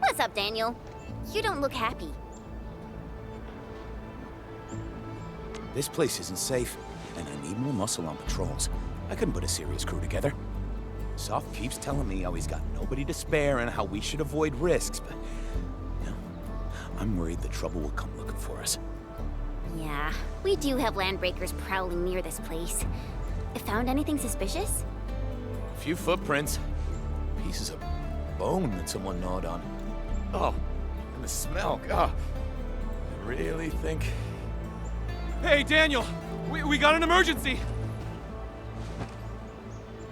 What's up, Daniel? You don't look happy. This place isn't safe, and I need more muscle on patrols. I couldn't put a serious crew together. Soft keeps telling me how he's got nobody to spare and how we should avoid risks, but... you know, I'm worried the trouble will come looking for us. Yeah, we do have landbreakers prowling near this place. Found anything suspicious? A few footprints. Pieces of bone that someone gnawed on. Oh, and the smell, God. I really think... Hey, Daniel! We got an emergency!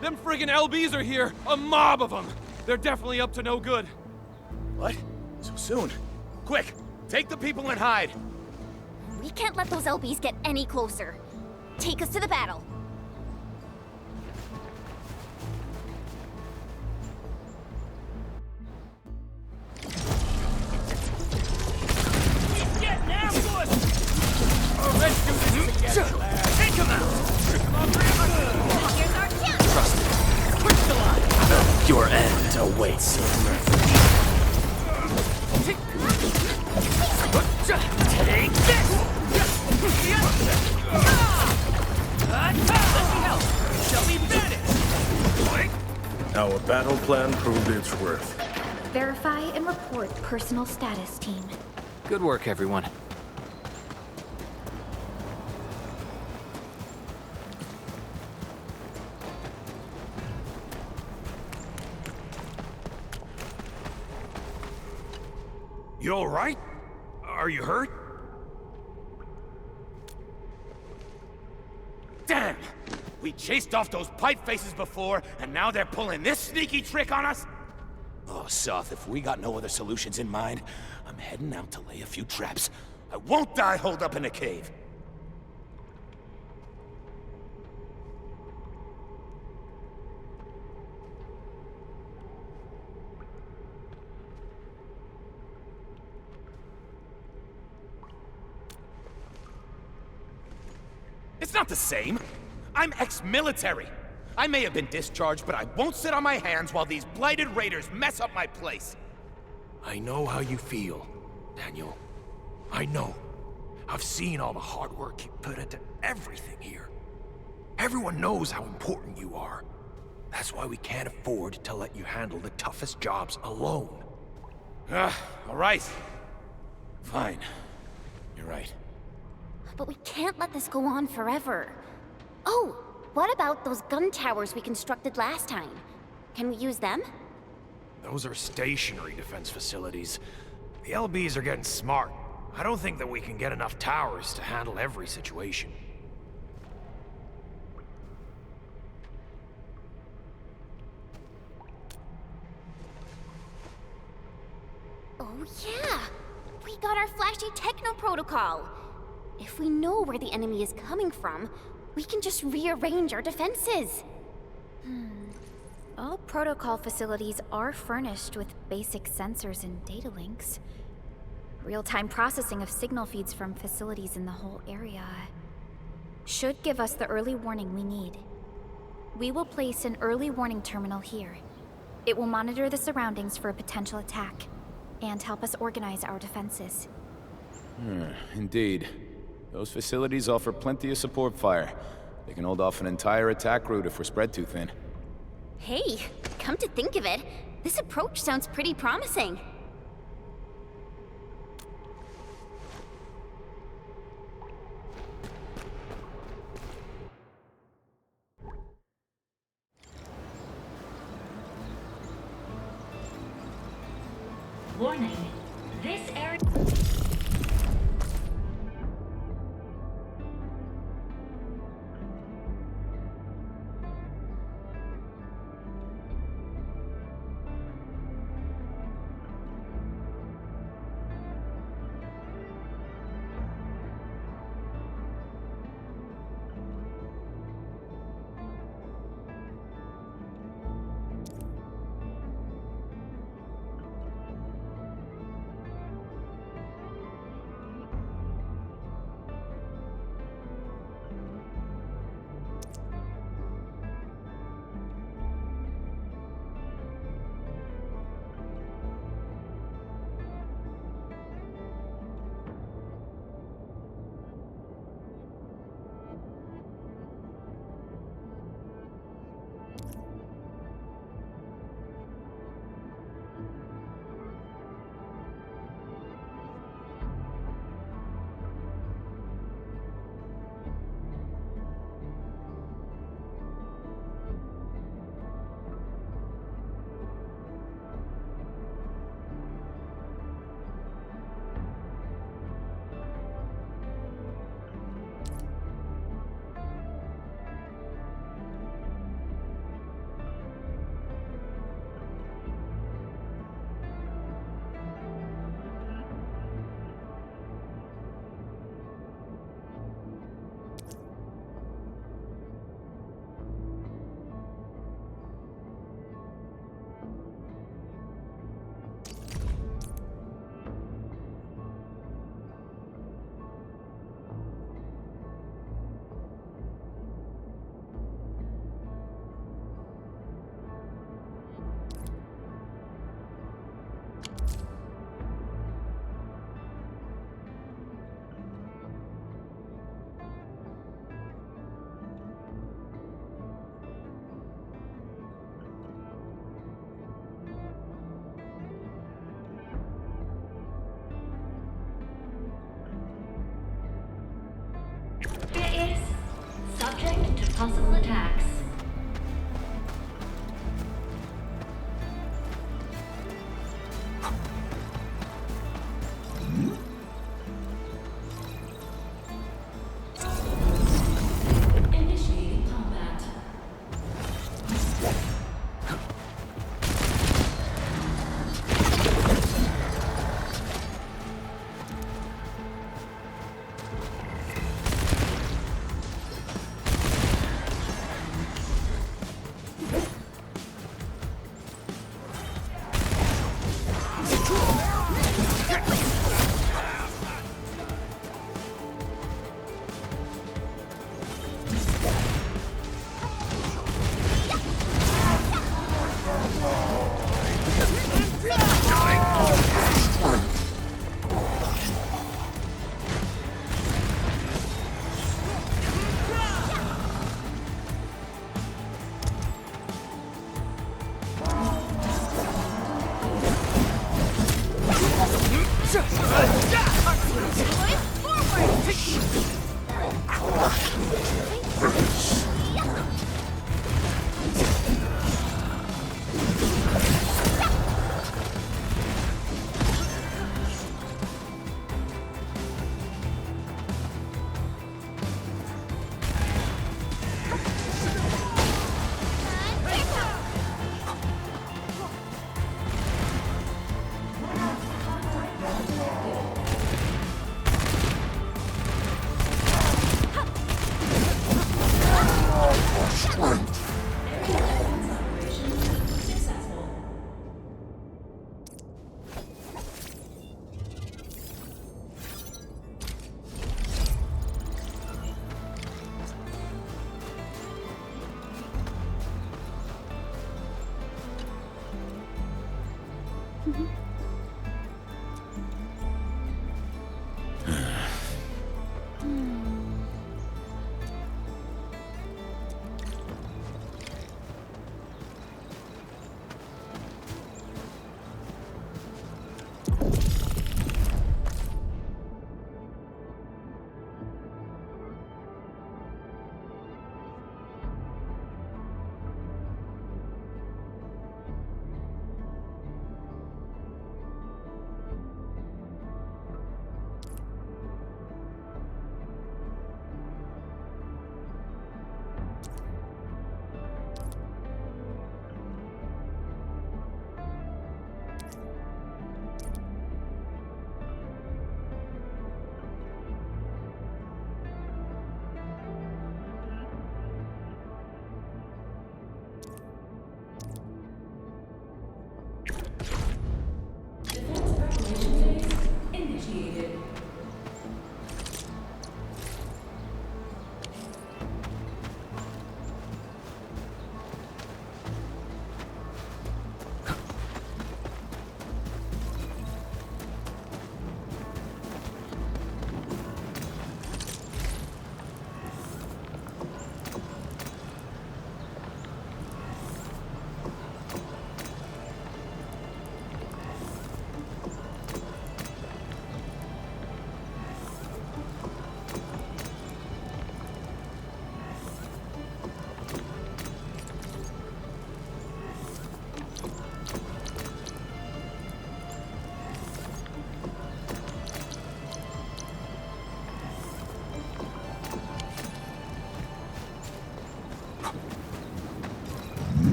Them friggin' LBs are here! A mob of them! They're definitely up to no good. What? So soon? Quick! Take the people and hide! We can't let those LBs get any closer. Take us to the battle. Let's do this together, lads. Take him out! Here's our chance! Trust me. Push the line. Your end awaits. Take this! Let me help. Shall we manage? Our battle plan proved its worth. Verify and report personal status, team. Good work, everyone. You all right? Are you hurt? Damn! We chased off those pipe faces before, and now they're pulling this sneaky trick on us? Oh, Soth, if we got no other solutions in mind, I'm heading out to lay a few traps. I won't die holed up in a cave. It's not the same. I'm ex-military. I may have been discharged, but I won't sit on my hands while these blighted raiders mess up my place. I know how you feel, Daniel. I know. I've seen all the hard work you put into everything here. Everyone knows how important you are. That's why we can't afford to let you handle the toughest jobs alone. All right. Fine. You're right. But we can't let this go on forever. Oh, what about those gun towers we constructed last time? Can we use them? Those are stationary defense facilities. The LBs are getting smart. I don't think that we can get enough towers to handle every situation. Oh yeah! We got our flashy techno protocol! If we know where the enemy is coming from, we can just rearrange our defenses. All protocol facilities are furnished with basic sensors and data links. Real-time processing of signal feeds from facilities in the whole area should give us the early warning we need. We will place an early warning terminal here. It will monitor the surroundings for a potential attack and help us organize our defenses. Indeed. Those facilities offer plenty of support fire. They can hold off an entire attack route if we're spread too thin. Hey, come to think of it, this approach sounds pretty promising. Warning. This area... Possible attacks. Initiating combat.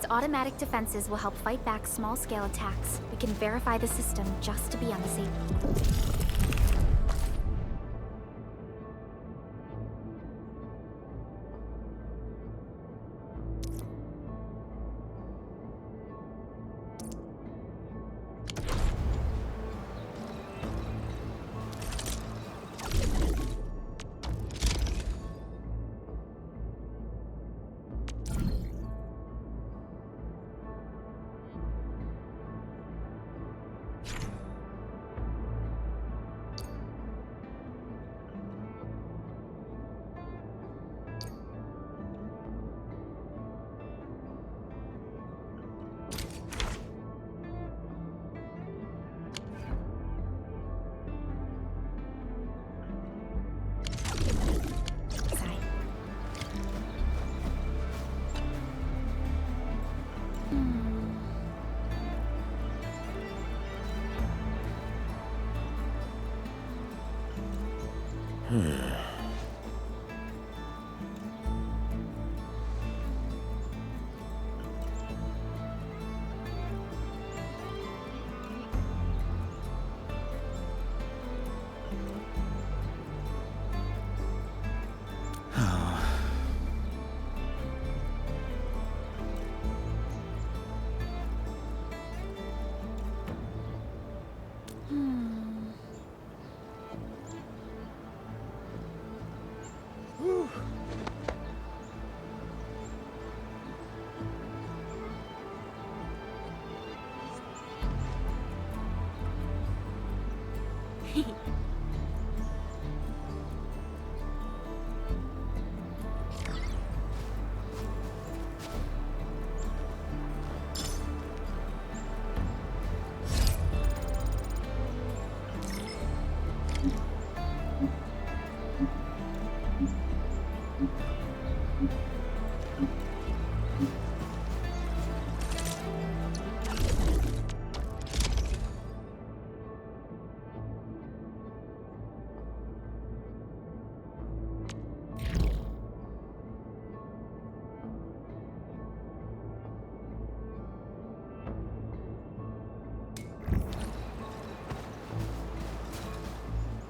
Its automatic defenses will help fight back small-scale attacks. We can verify the system just to be on the safe.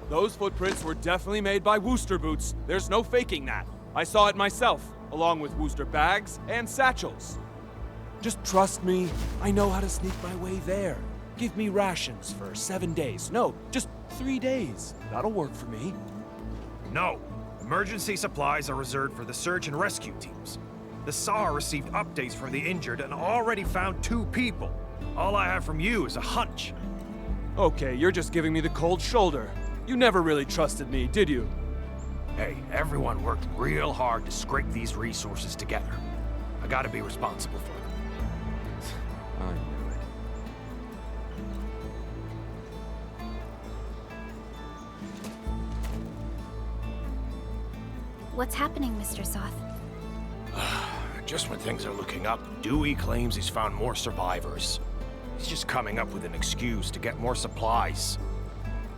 Those footprints were definitely made by Wooster boots. There's no faking that. I saw it myself, along with Wooster bags and satchels. Just trust me, I know how to sneak my way there. Give me rations for 7 days. No, just 3 days. That'll work for me. No. Emergency supplies are reserved for the search and rescue teams. The SAR received updates from the injured and already found 2 people. All I have from you is a hunch. Okay, you're just giving me the cold shoulder. You never really trusted me, did you? Hey, everyone worked real hard to scrape these resources together. I gotta be responsible for them. I knew it. What's happening, Mr. Soth? Just when things are looking up, Dewey claims he's found more survivors. He's just coming up with an excuse to get more supplies.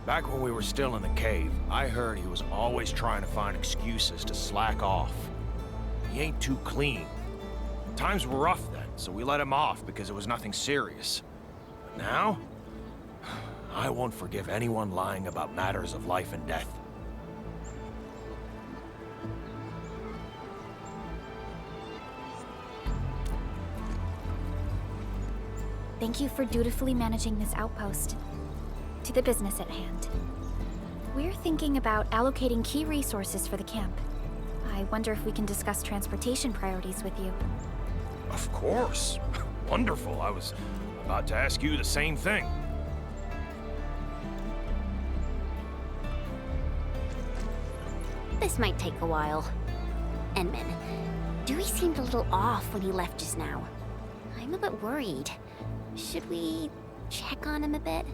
Back when we were still in the cave, I heard he was always trying to find excuses to slack off. He ain't too clean. Times were rough then, so we let him off because it was nothing serious. But now, I won't forgive anyone lying about matters of life and death. Thank you for dutifully managing this outpost. To the business at hand. We're thinking about allocating key resources for the camp. I wonder if we can discuss transportation priorities with you. Of course. Wonderful. I was about to ask you the same thing. This might take a while. Enman, Dewey seemed a little off when he left just now. I'm a bit worried. Should we check on him a bit?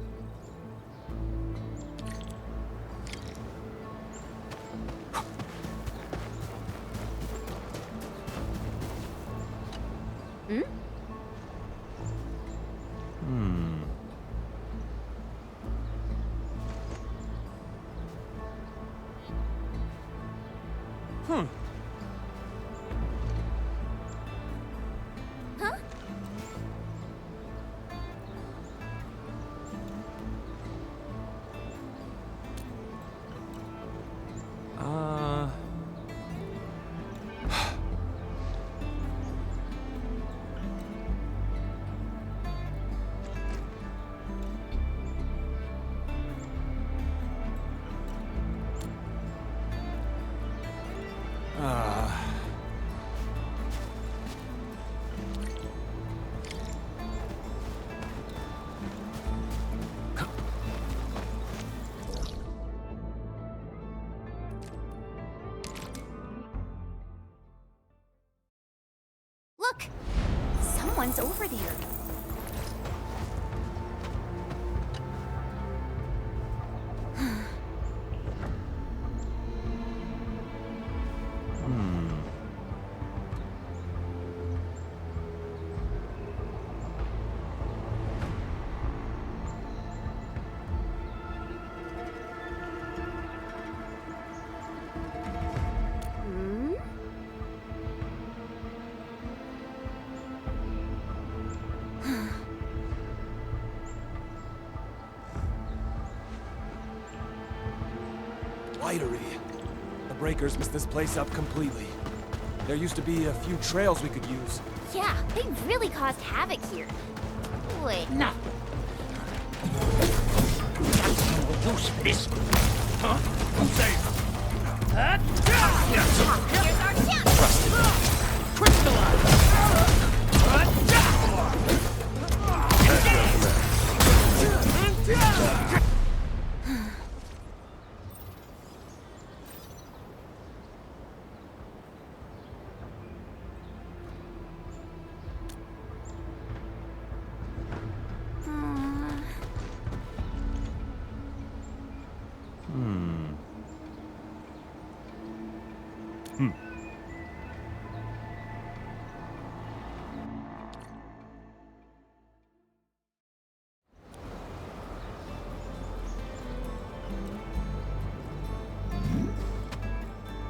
someone's over there. Lightery. The breakers messed this place up completely. There used to be a few trails we could use. Yeah, they really caused havoc here. Wait. No. Use this. Huh? Say. Here's our chance! Crystallize.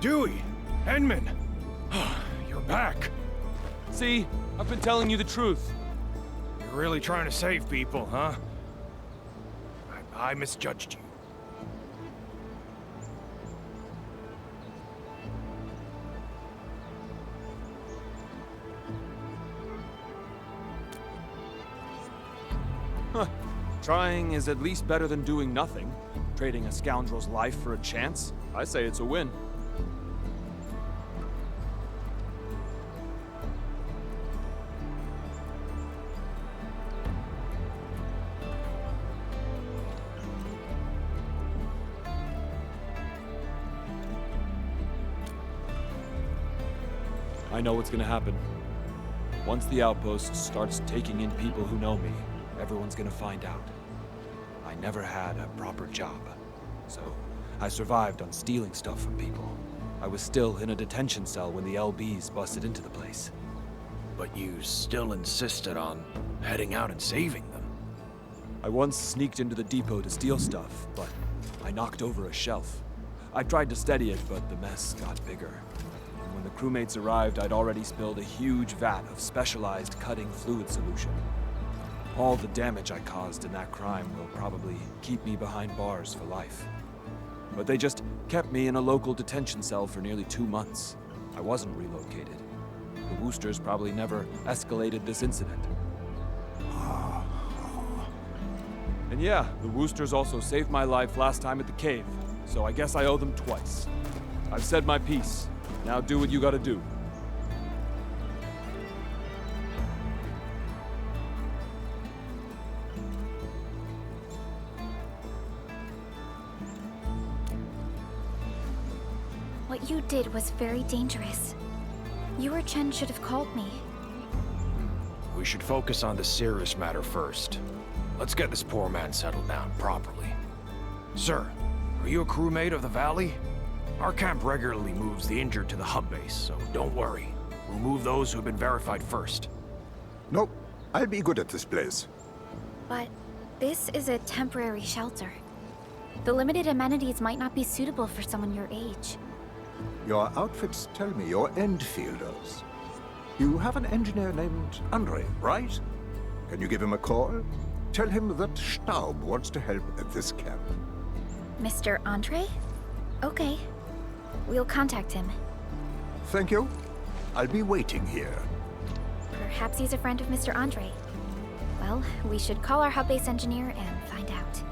Dewey! Henman! You're back. See? I've been telling you the truth. You're really trying to save people, huh? I misjudged you. Huh. Trying is at least better than doing nothing. Trading a scoundrel's life for a chance? I say it's a win. I know what's gonna happen. Once the outpost starts taking in people who know me, everyone's gonna find out. I never had a proper job, so I survived on stealing stuff from people. I was still in a detention cell when the LBs busted into the place. But you still insisted on heading out and saving them. I once sneaked into the depot to steal stuff, but I knocked over a shelf. I tried to steady it, but the mess got bigger. And when the crewmates arrived, I'd already spilled a huge vat of specialized cutting fluid solution. All the damage I caused in that crime will probably keep me behind bars for life. But they just kept me in a local detention cell for nearly 2 months. I wasn't relocated. The Woosters probably never escalated this incident. And yeah, the Woosters also saved my life last time at the cave, so I guess I owe them twice. I've said my piece. Now do what you gotta do. What you did was very dangerous. You or Chen should have called me. We should focus on the serious matter first. Let's get this poor man settled down properly. Sir, are you a crewmate of the Valley? Our camp regularly moves the injured to the hub base, so don't worry. We'll move those who have been verified first. Nope, I'll be good at this place. But this is a temporary shelter. The limited amenities might not be suitable for someone your age. Your outfits tell me you're Endfielders. You have an engineer named Andre, right? Can you give him a call? Tell him that Staub wants to help at this camp. Mr. Andre? Okay. We'll contact him. Thank you. I'll be waiting here. Perhaps he's a friend of Mr. Andre. Well, we should call our hub-base engineer and find out.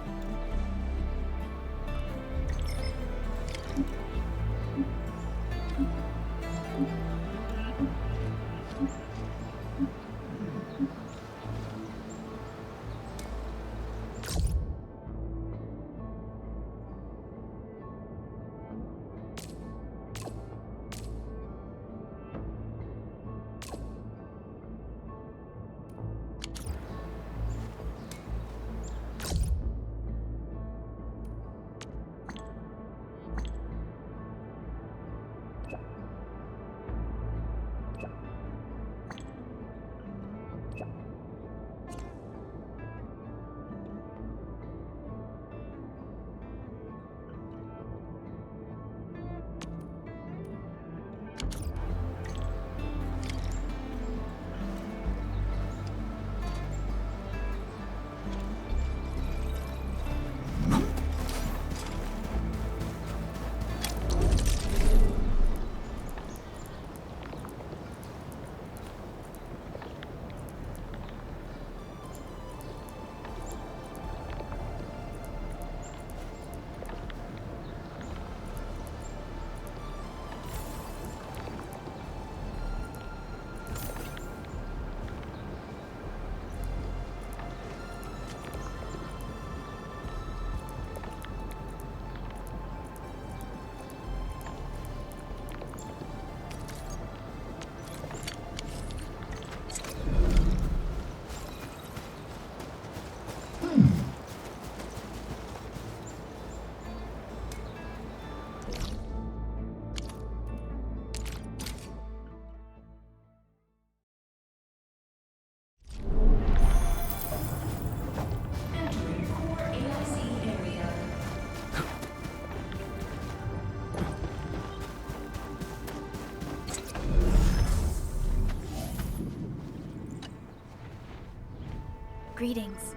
Greetings.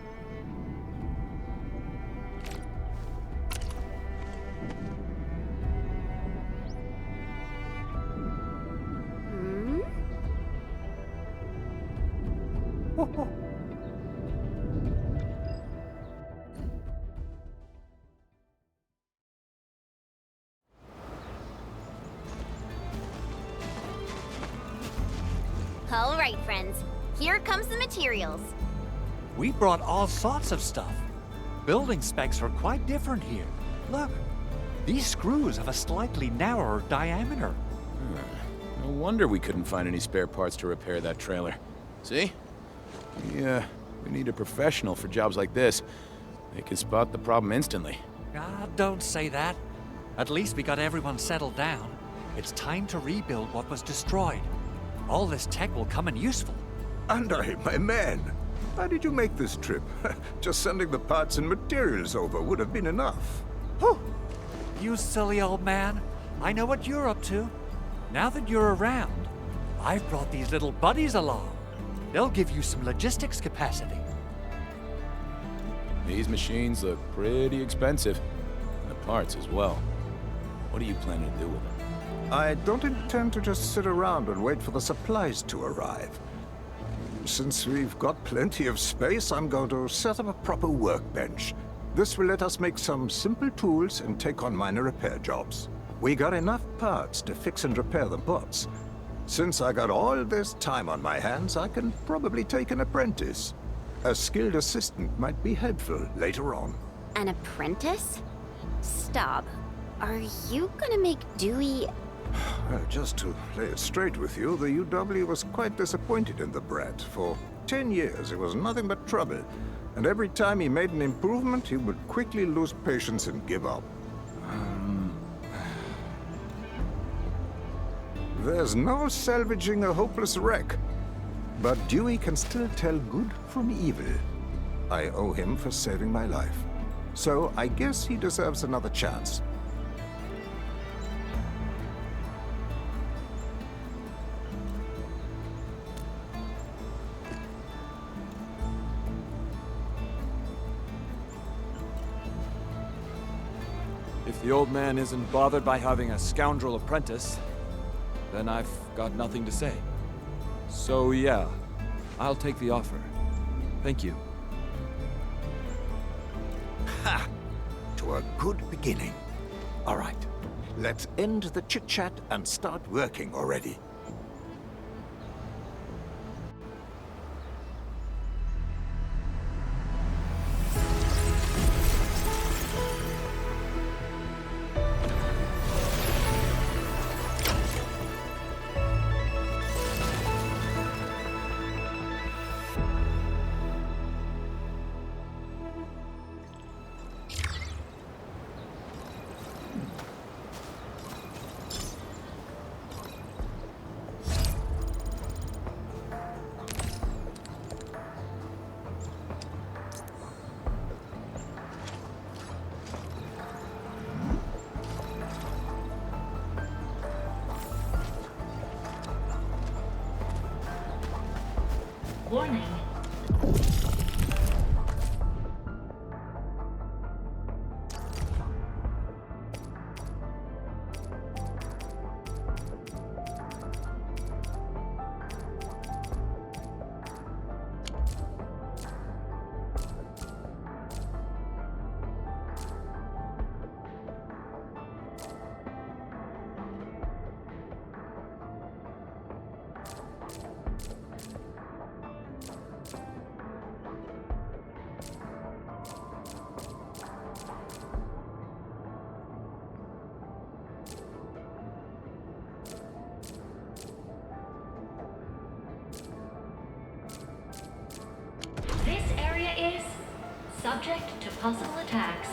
All right, friends. Here comes the materials. We brought all sorts of stuff. Building specs are quite different here. Look, these screws have a slightly narrower diameter. No wonder we couldn't find any spare parts to repair that trailer. See? We need a professional for jobs like this. They can spot the problem instantly. Ah, don't say that. At least we got everyone settled down. It's time to rebuild what was destroyed. All this tech will come in useful. Andre, my man, how did you make this trip? Just sending the parts and materials over would have been enough. Whew. You silly old man. I know what you're up to. Now that you're around, I've brought these little buddies along. They'll give you some logistics capacity. These machines look pretty expensive. The parts as well. What are you planning to do with them? I don't intend to just sit around and wait for the supplies to arrive. Since we've got plenty of space, I'm going to set up a proper workbench. This will let us make some simple tools and take on minor repair jobs. We got enough parts to fix and repair the bots. Since I got all this time on my hands, I can probably take an apprentice. A skilled assistant might be helpful later on. An apprentice? Stop. Are you gonna make Dewey... Well, just to lay it straight with you, the UW was quite disappointed in the brat. For 10 years, it was nothing but trouble. And every time he made an improvement, he would quickly lose patience and give up. There's no salvaging a hopeless wreck. But Dewey can still tell good from evil. I owe him for saving my life. So I guess he deserves another chance. If the old man isn't bothered by having a scoundrel apprentice, then I've got nothing to say. So yeah, I'll take the offer. Thank you. Ha! To a good beginning. All right, let's end the chit-chat and start working already. Warning. This area is subject to possible attacks.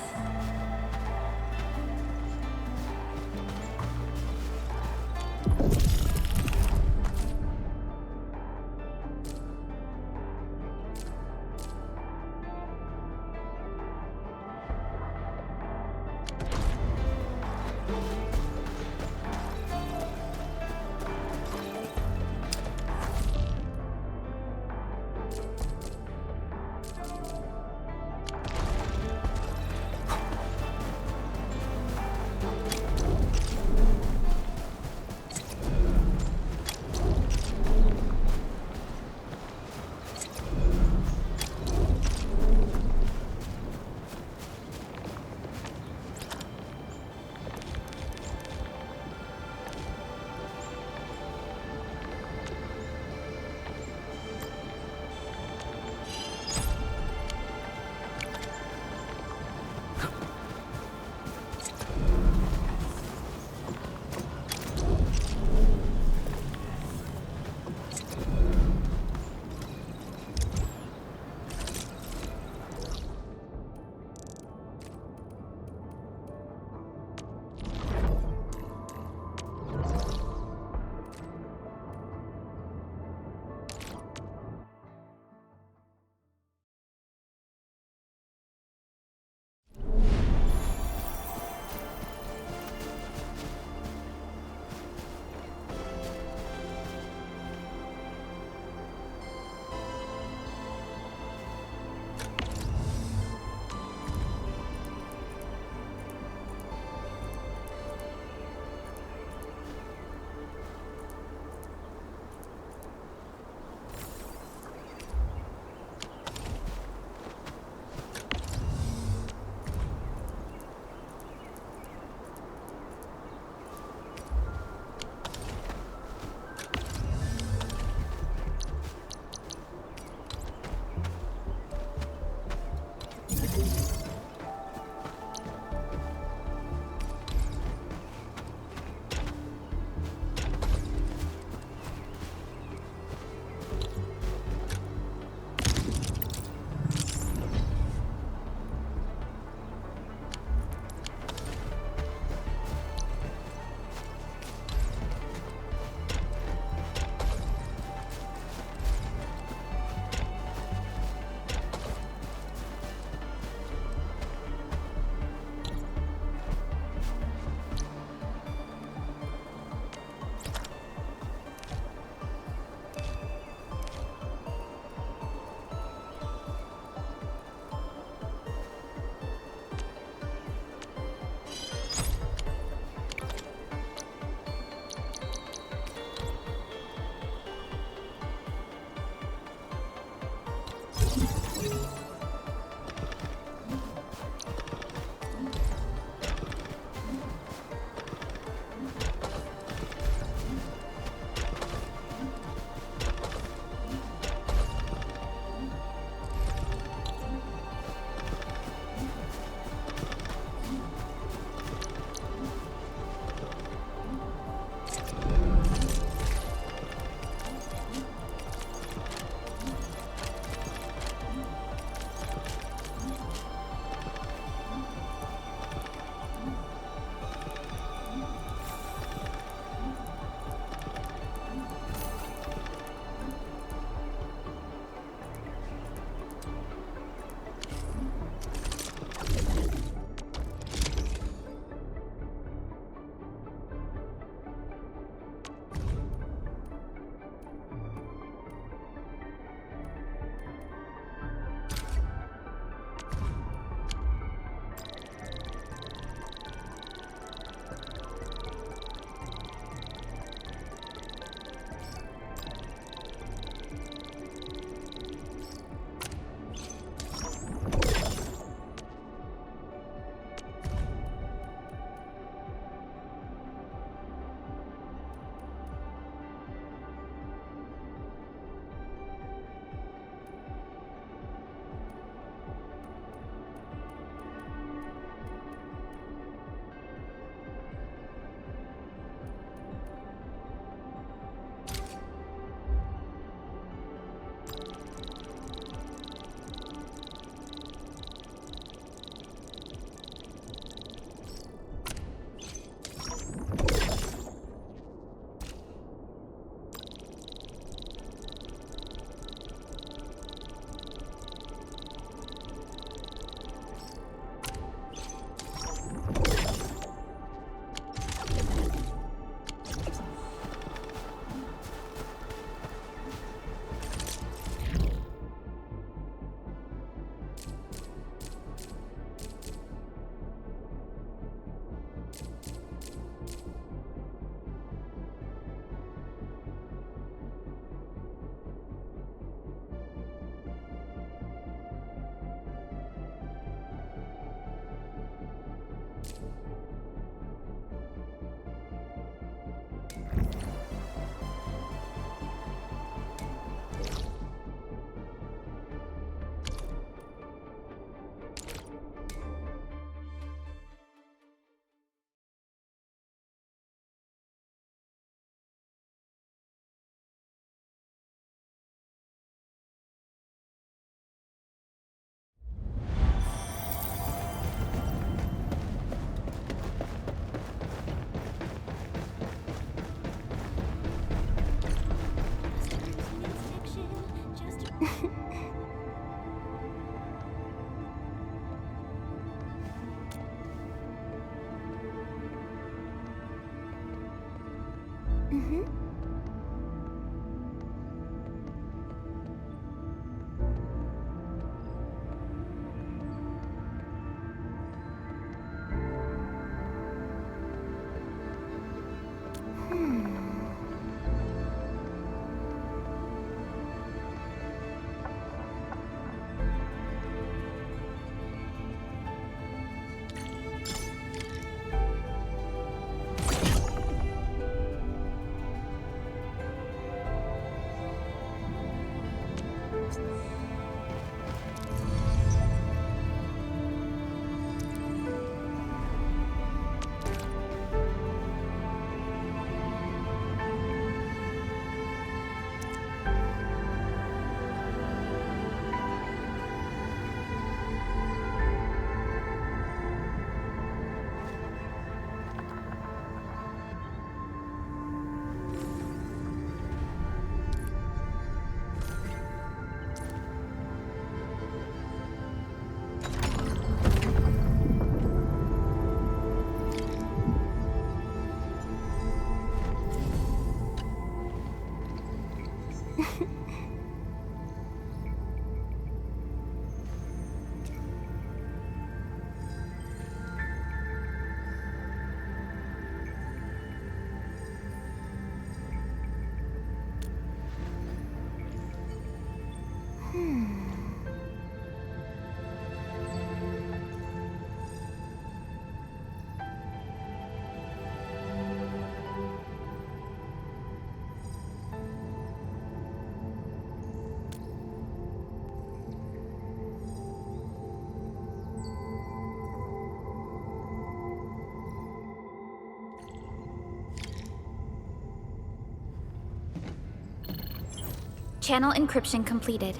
Channel encryption completed.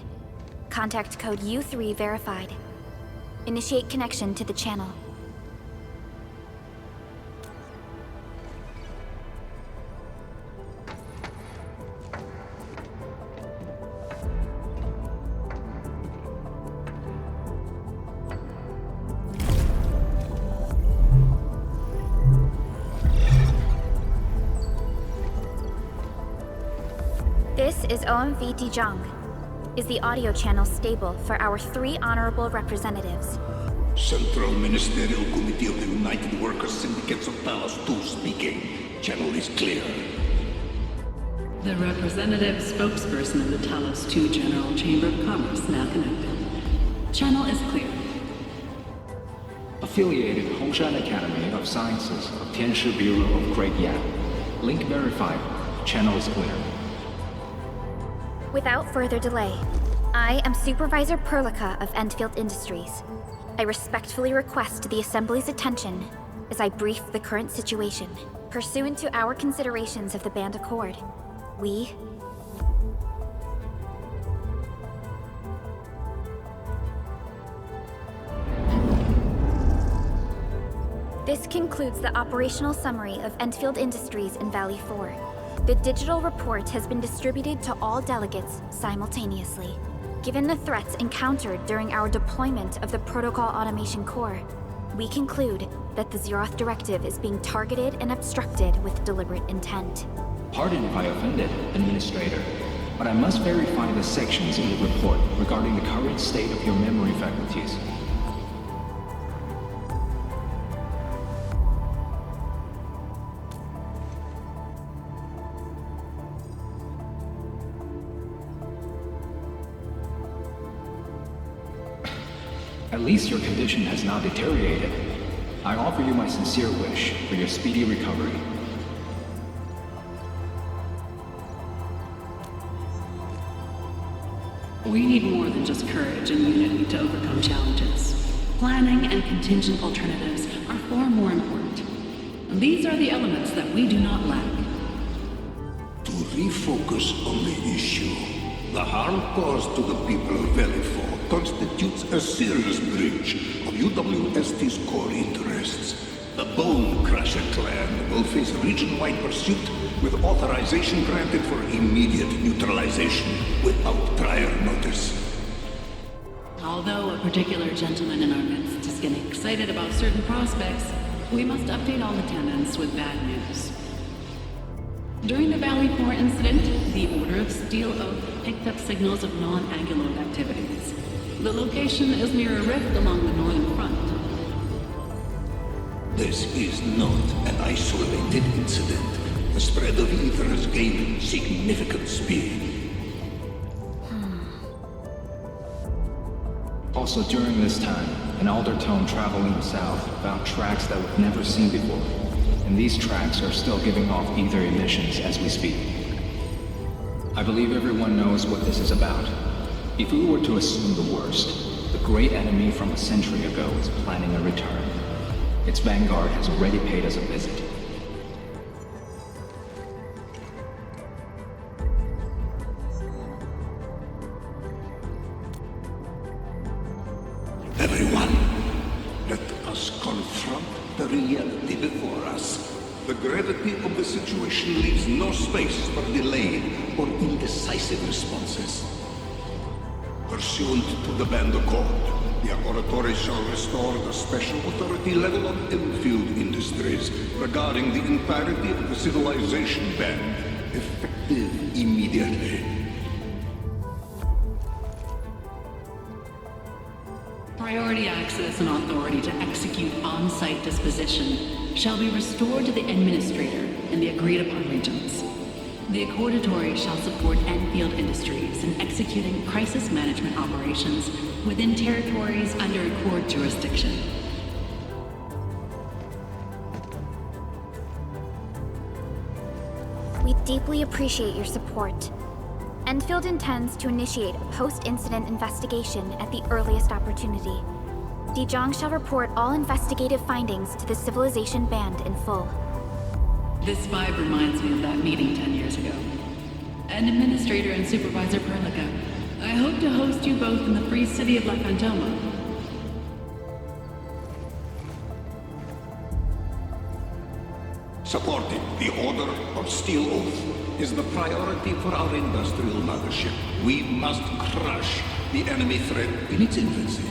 Contact code U3 verified. Initiate connection to the channel. This is OMV Dijong. Is the audio channel stable for our 3 honorable representatives? Central Ministerial Committee of the United Workers Syndicates of Talos 2 speaking. Channel is clear. The representative spokesperson of the Talos 2 General Chamber of Commerce now connected. Channel is clear. Affiliated Hongshan Academy of Sciences of Tianshi Bureau of Great Yan. Link verified. Channel is clear. Without further delay, I am Supervisor Perlica of Endfield Industries. I respectfully request the Assembly's attention as I brief the current situation. Pursuant to our considerations of the Band Accord, we... This concludes the operational summary of Endfield Industries in Valley 4. The digital report has been distributed to all delegates simultaneously. Given the threats encountered during our deployment of the Protocol Automation Core, we conclude that the Zeroth Directive is being targeted and obstructed with deliberate intent. Pardon if I offended, Administrator, but I must verify the sections in the report regarding the current state of your memory faculties. At least your condition has not deteriorated. I offer you my sincere wish for your speedy recovery. We need more than just courage and unity to overcome challenges. Planning and contingent alternatives are far more important. These are the elements that we do not lack. To refocus on the issue, the harm caused to the people of Valley 4 constitutes a serious breach of UWST's core interests. The Bone Crusher clan will face region-wide pursuit with authorization granted for immediate neutralization without prior notice. Although a particular gentleman in our midst is getting excited about certain prospects, we must update all attendants with bad news. During the Valley 4 incident, the Order of Steel Oath picked up signals of non-Anguloid activities. The location is near a rift along the northern front. This is not an isolated incident. The spread of ether has gained significant speed. Also during this time, an Aldertone traveling south found tracks that we've never seen before. And these tracks are still giving off ether emissions as we speak. I believe everyone knows what this is about. If we were to assume the worst, the great enemy from a century ago is planning a return. Its vanguard has already paid us a visit. Everyone, let us confront the reality before us. The gravity of the situation leaves no space for delayed or indecisive responses. Pursuant to the Band Accord, the Laboratory shall restore the special authority level of Enfield Industries regarding the entirety of the civilization band, effective immediately. Priority access and authority to execute on-site disposition shall be restored to the Administrator in the agreed-upon regions. The Accordatory shall support Enfield Industries in executing crisis management operations within territories under Accord jurisdiction. We deeply appreciate your support. Enfield intends to initiate a post-incident investigation at the earliest opportunity. Dijong shall report all investigative findings to the Civilization Band in full. This vibe reminds me of that meeting 10 years ago. and Administrator and Supervisor Perlica. I hope to host you both in the free city of La Fantoma. Supporting the Order of Steel Oath is the priority for our industrial mothership. We must crush the enemy threat in its infancy.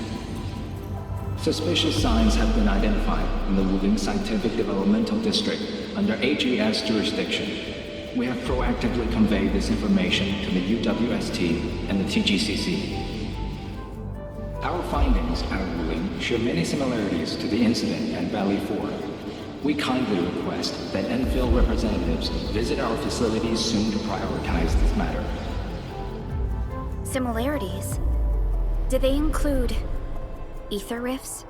Suspicious signs have been identified in the Wuling Scientific Developmental District under HAS jurisdiction. We have proactively conveyed this information to the UWST and the TGCC. Our findings at Wuling share many similarities to the incident at Valley 4. We kindly request that Enfield representatives visit our facilities soon to prioritize this matter. Similarities? Do they include ether rifts?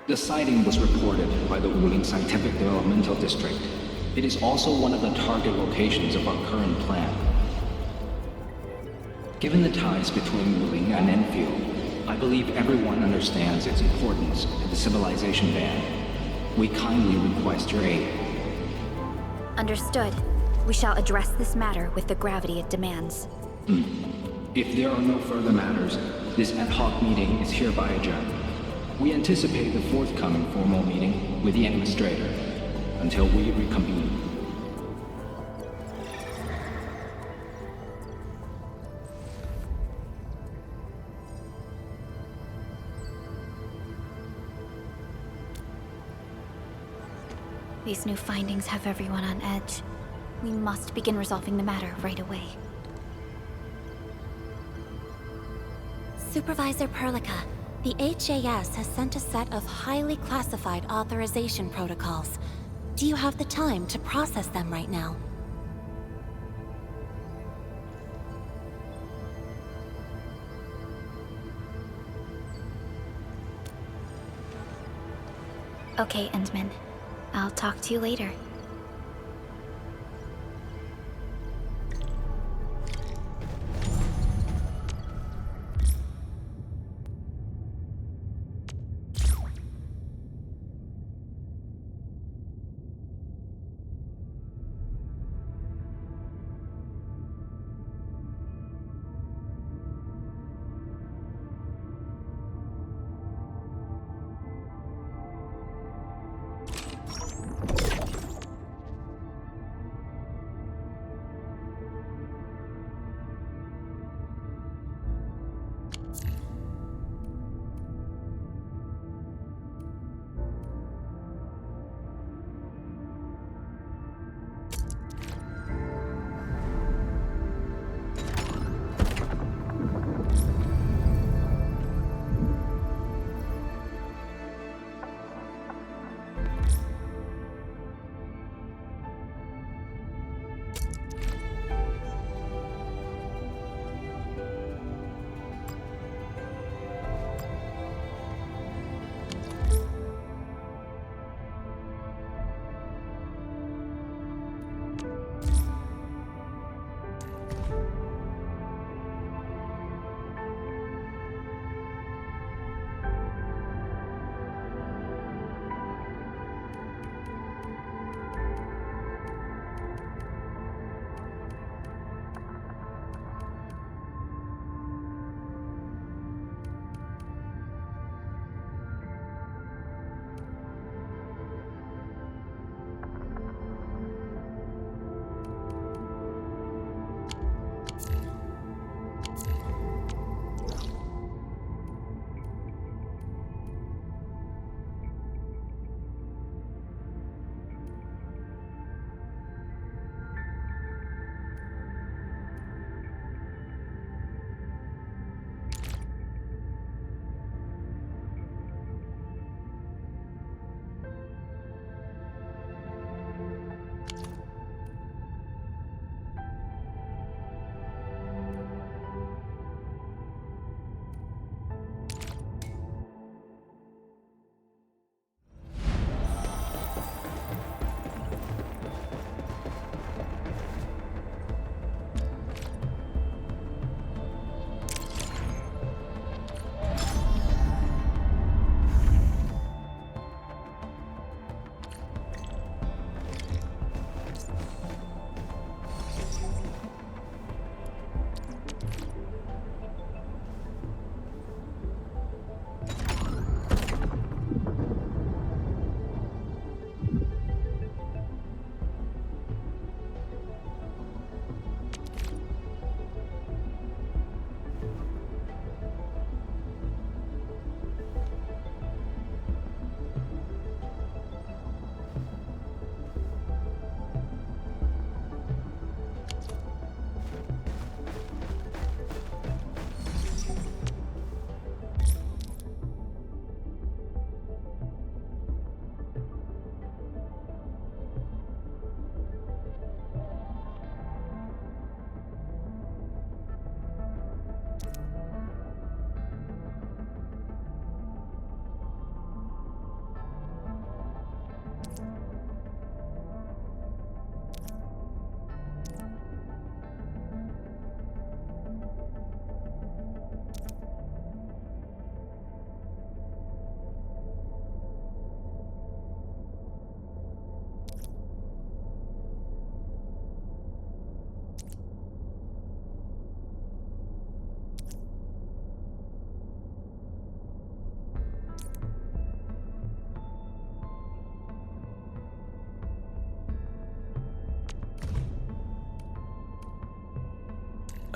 The sighting was reported by the Wuling Scientific Developmental District. It is also one of the target locations of our current plan. Given the ties between Wuling and Enfield, I believe everyone understands its importance to the civilization band. We kindly request your aid. Understood. We shall address this matter with the gravity it demands. If there are no further matters, this ad hoc meeting is hereby adjourned. We anticipate the forthcoming formal meeting with the Administrator until we reconvene. These new findings have everyone on edge. We must begin resolving the matter right away. Supervisor Perlica, the HAS has sent a set of highly classified authorization protocols. Do you have the time to process them right now? Okay, Endman. I'll talk to you later.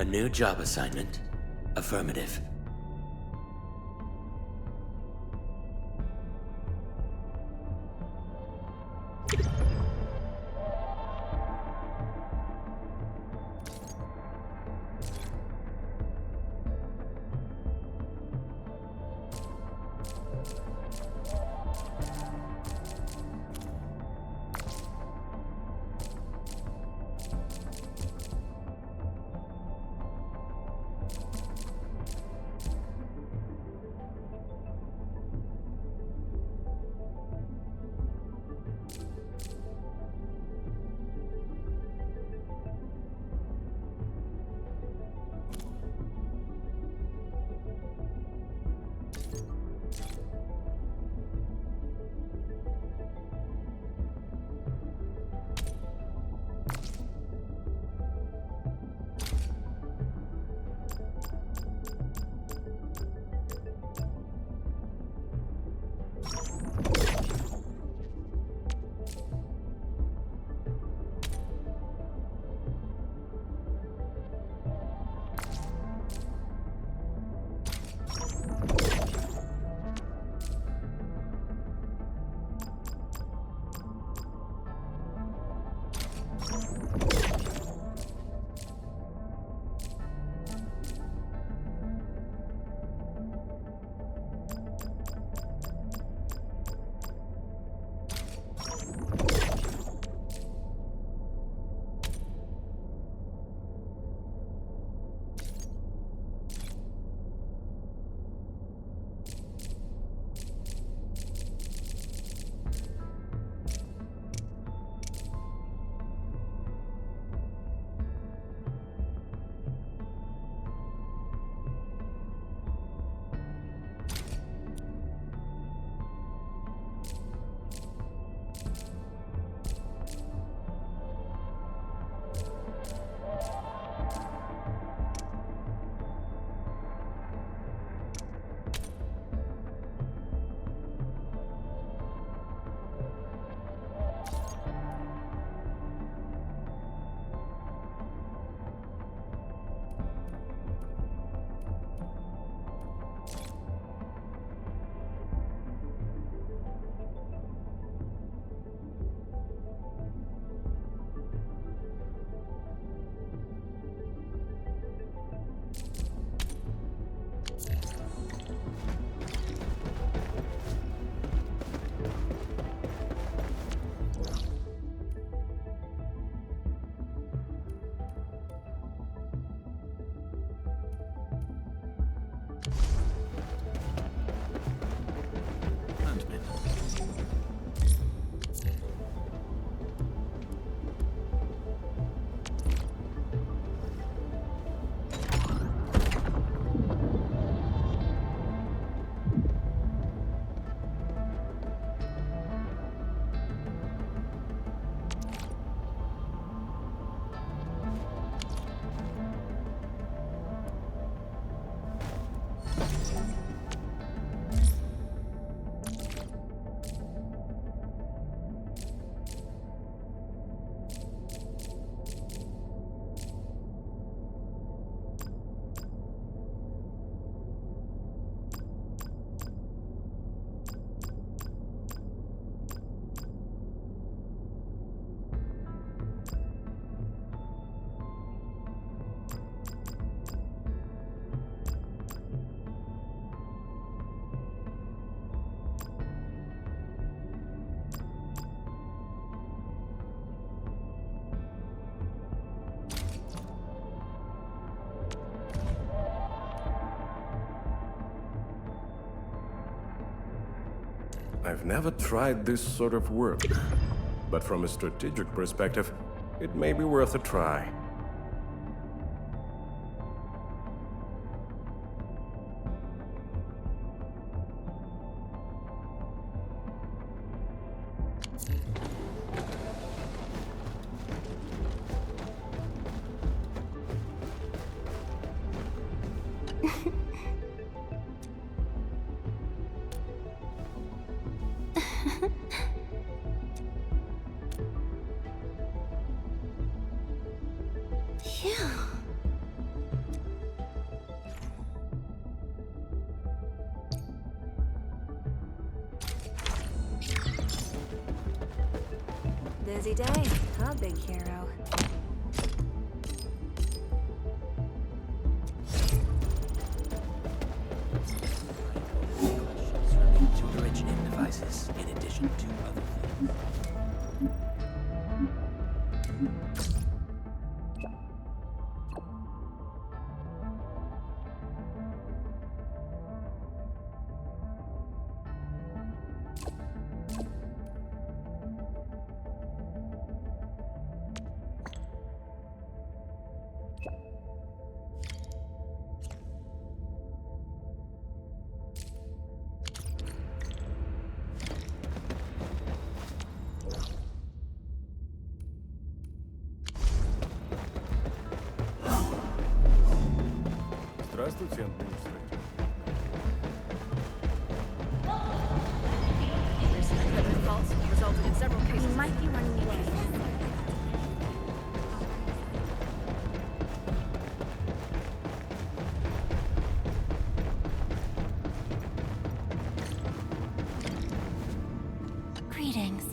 A new job assignment? Affirmative. I've never tried this sort of work, but from a strategic perspective, it may be worth a try. Busy day, huh, big hero? To originating devices, in addition to other things. Здравствуйте, администратор. Resulted in several cases. We might be running away. Greetings.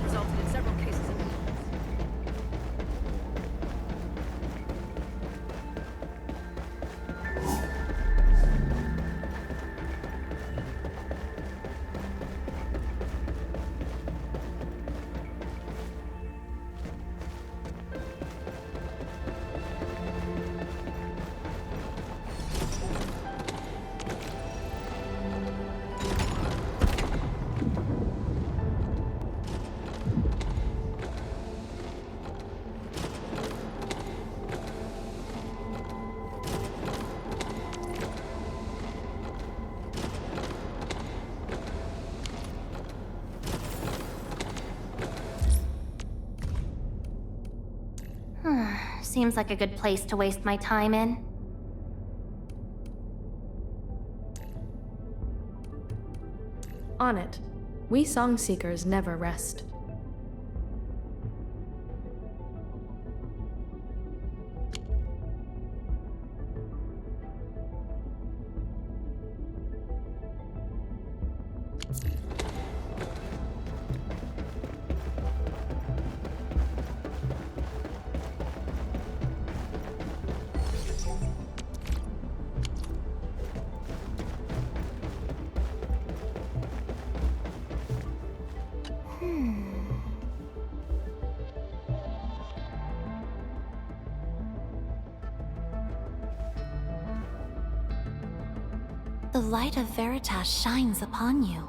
Resulted in several cases of Seems like a good place to waste my time in. On it. We song seekers never rest. The light of Veritas shines upon you.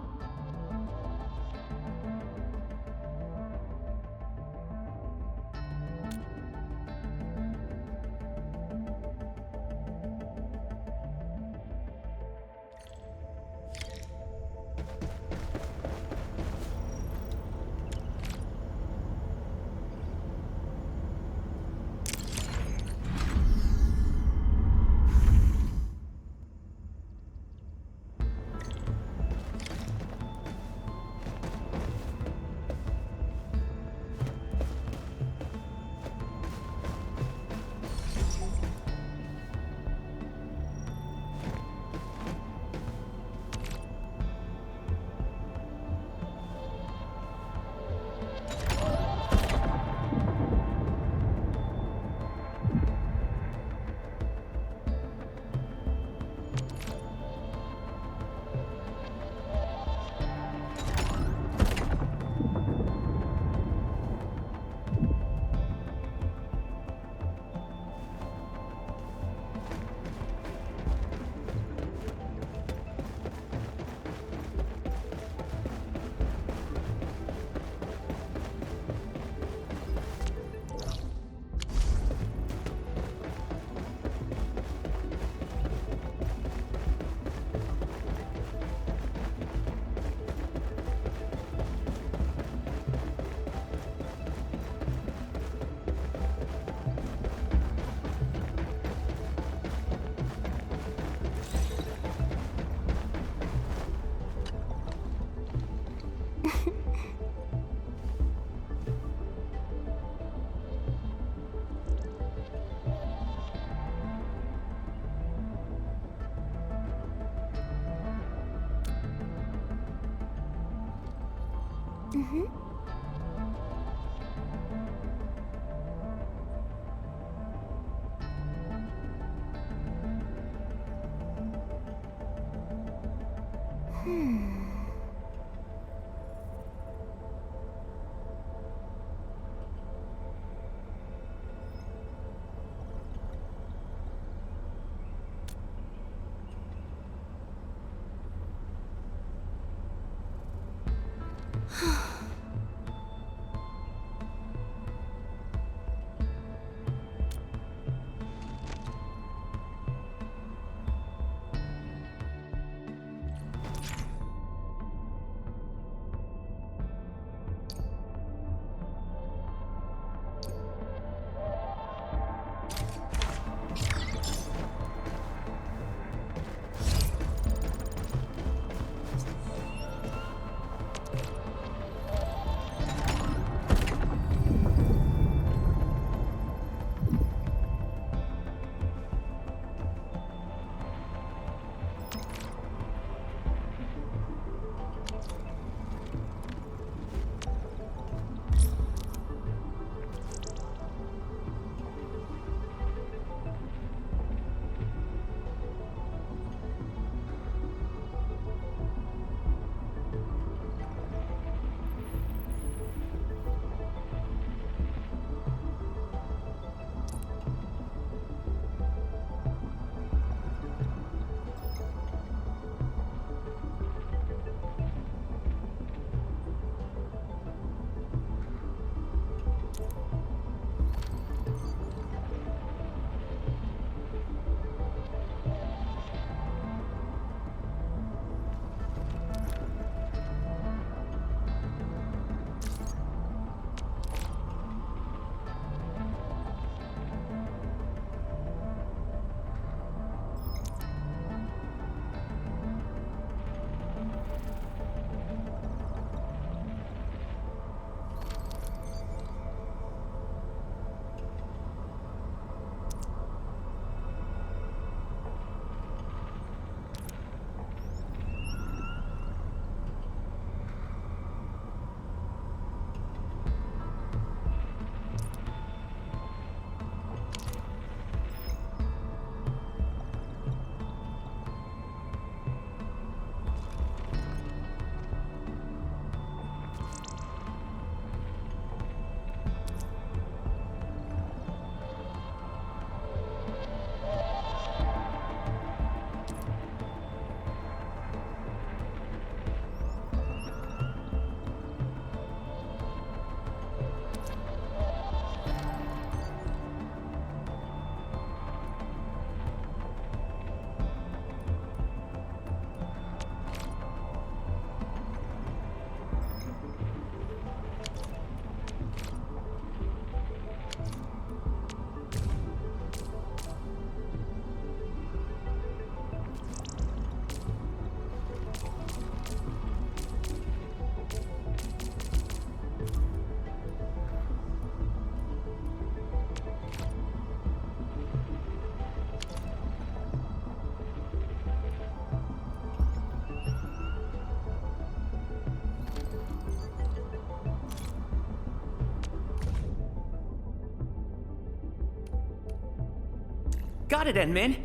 Got it, Enmin.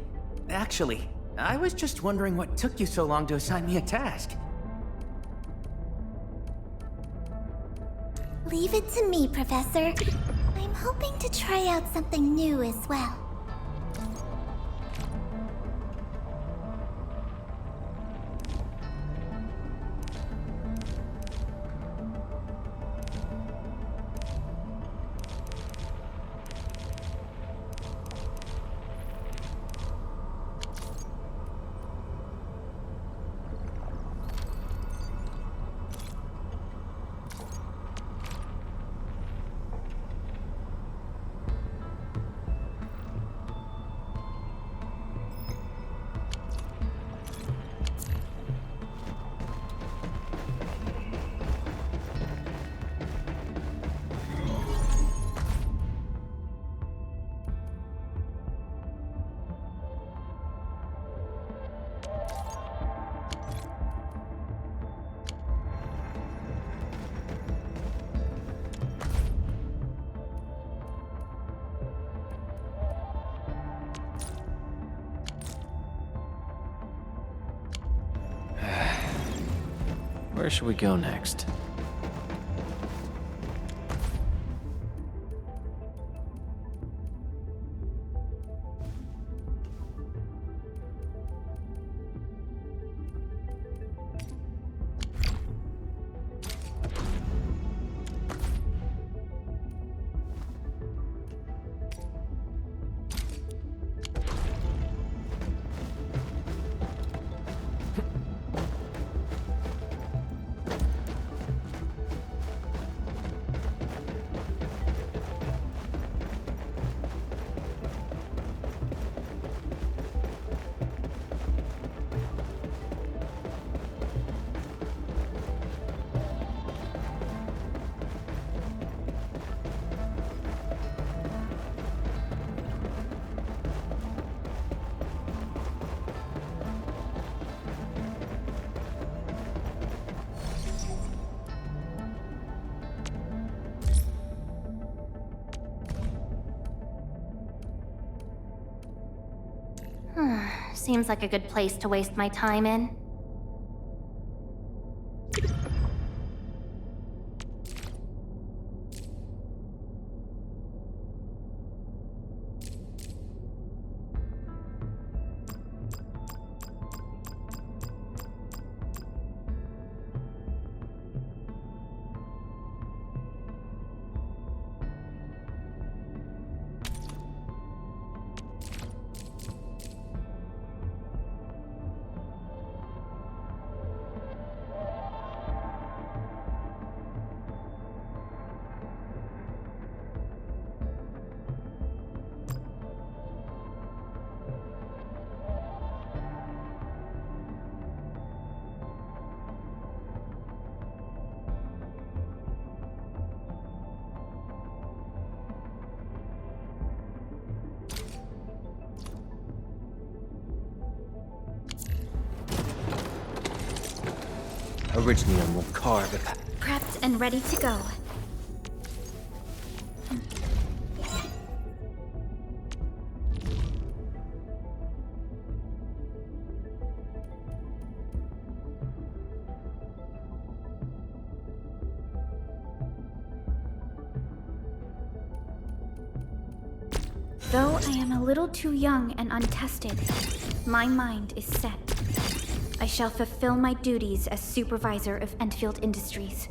Actually, I was just wondering what took you so long to assign me a task. Leave it to me, Professor. I'm hoping to try out something new as well. Where should we go next? Seems like a good place to waste my time in. Originally on one car, but Prepped and ready to go. Though I am a little too young and untested, my mind is set. I shall fulfill my duties as supervisor of Endfield Industries.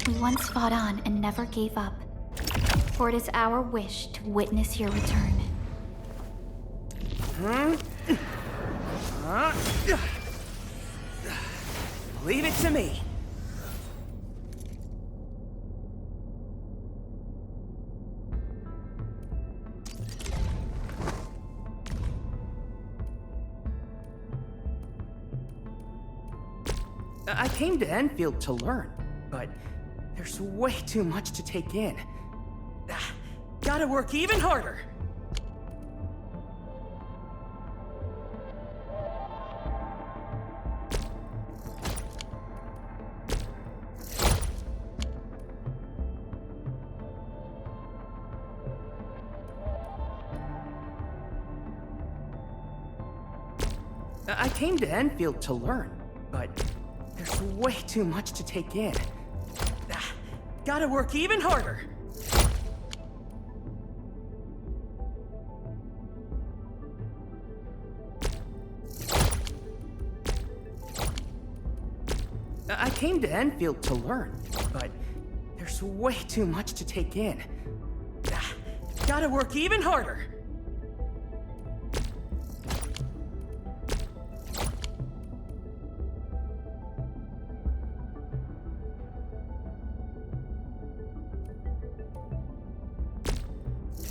We once fought on and never gave up. For it is our wish to witness your return. Leave it to me. I came to Enfield to learn, but there's way too much to take in. Gotta work even harder. I came to Enfield to learn, but there's way too much to take in. Gotta work even harder. I came to Enfield to learn, but there's way too much to take in. Gotta work even harder.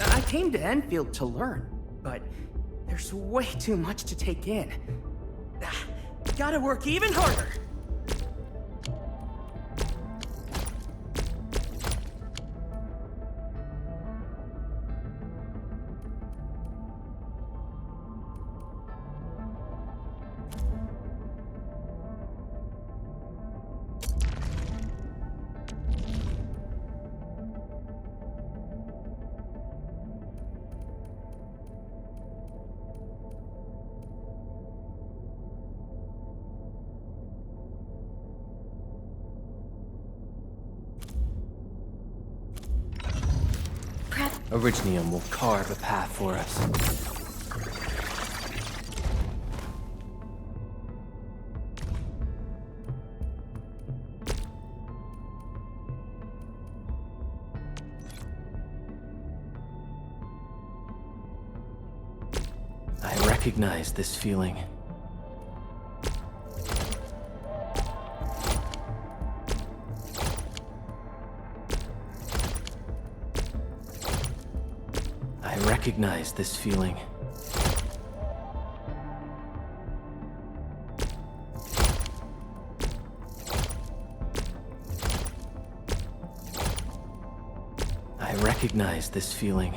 I came to Enfield to learn, but there's way too much to take in. Gotta work even harder. Originium will carve a path for us. I recognize this feeling. I recognize this feeling. I recognize this feeling.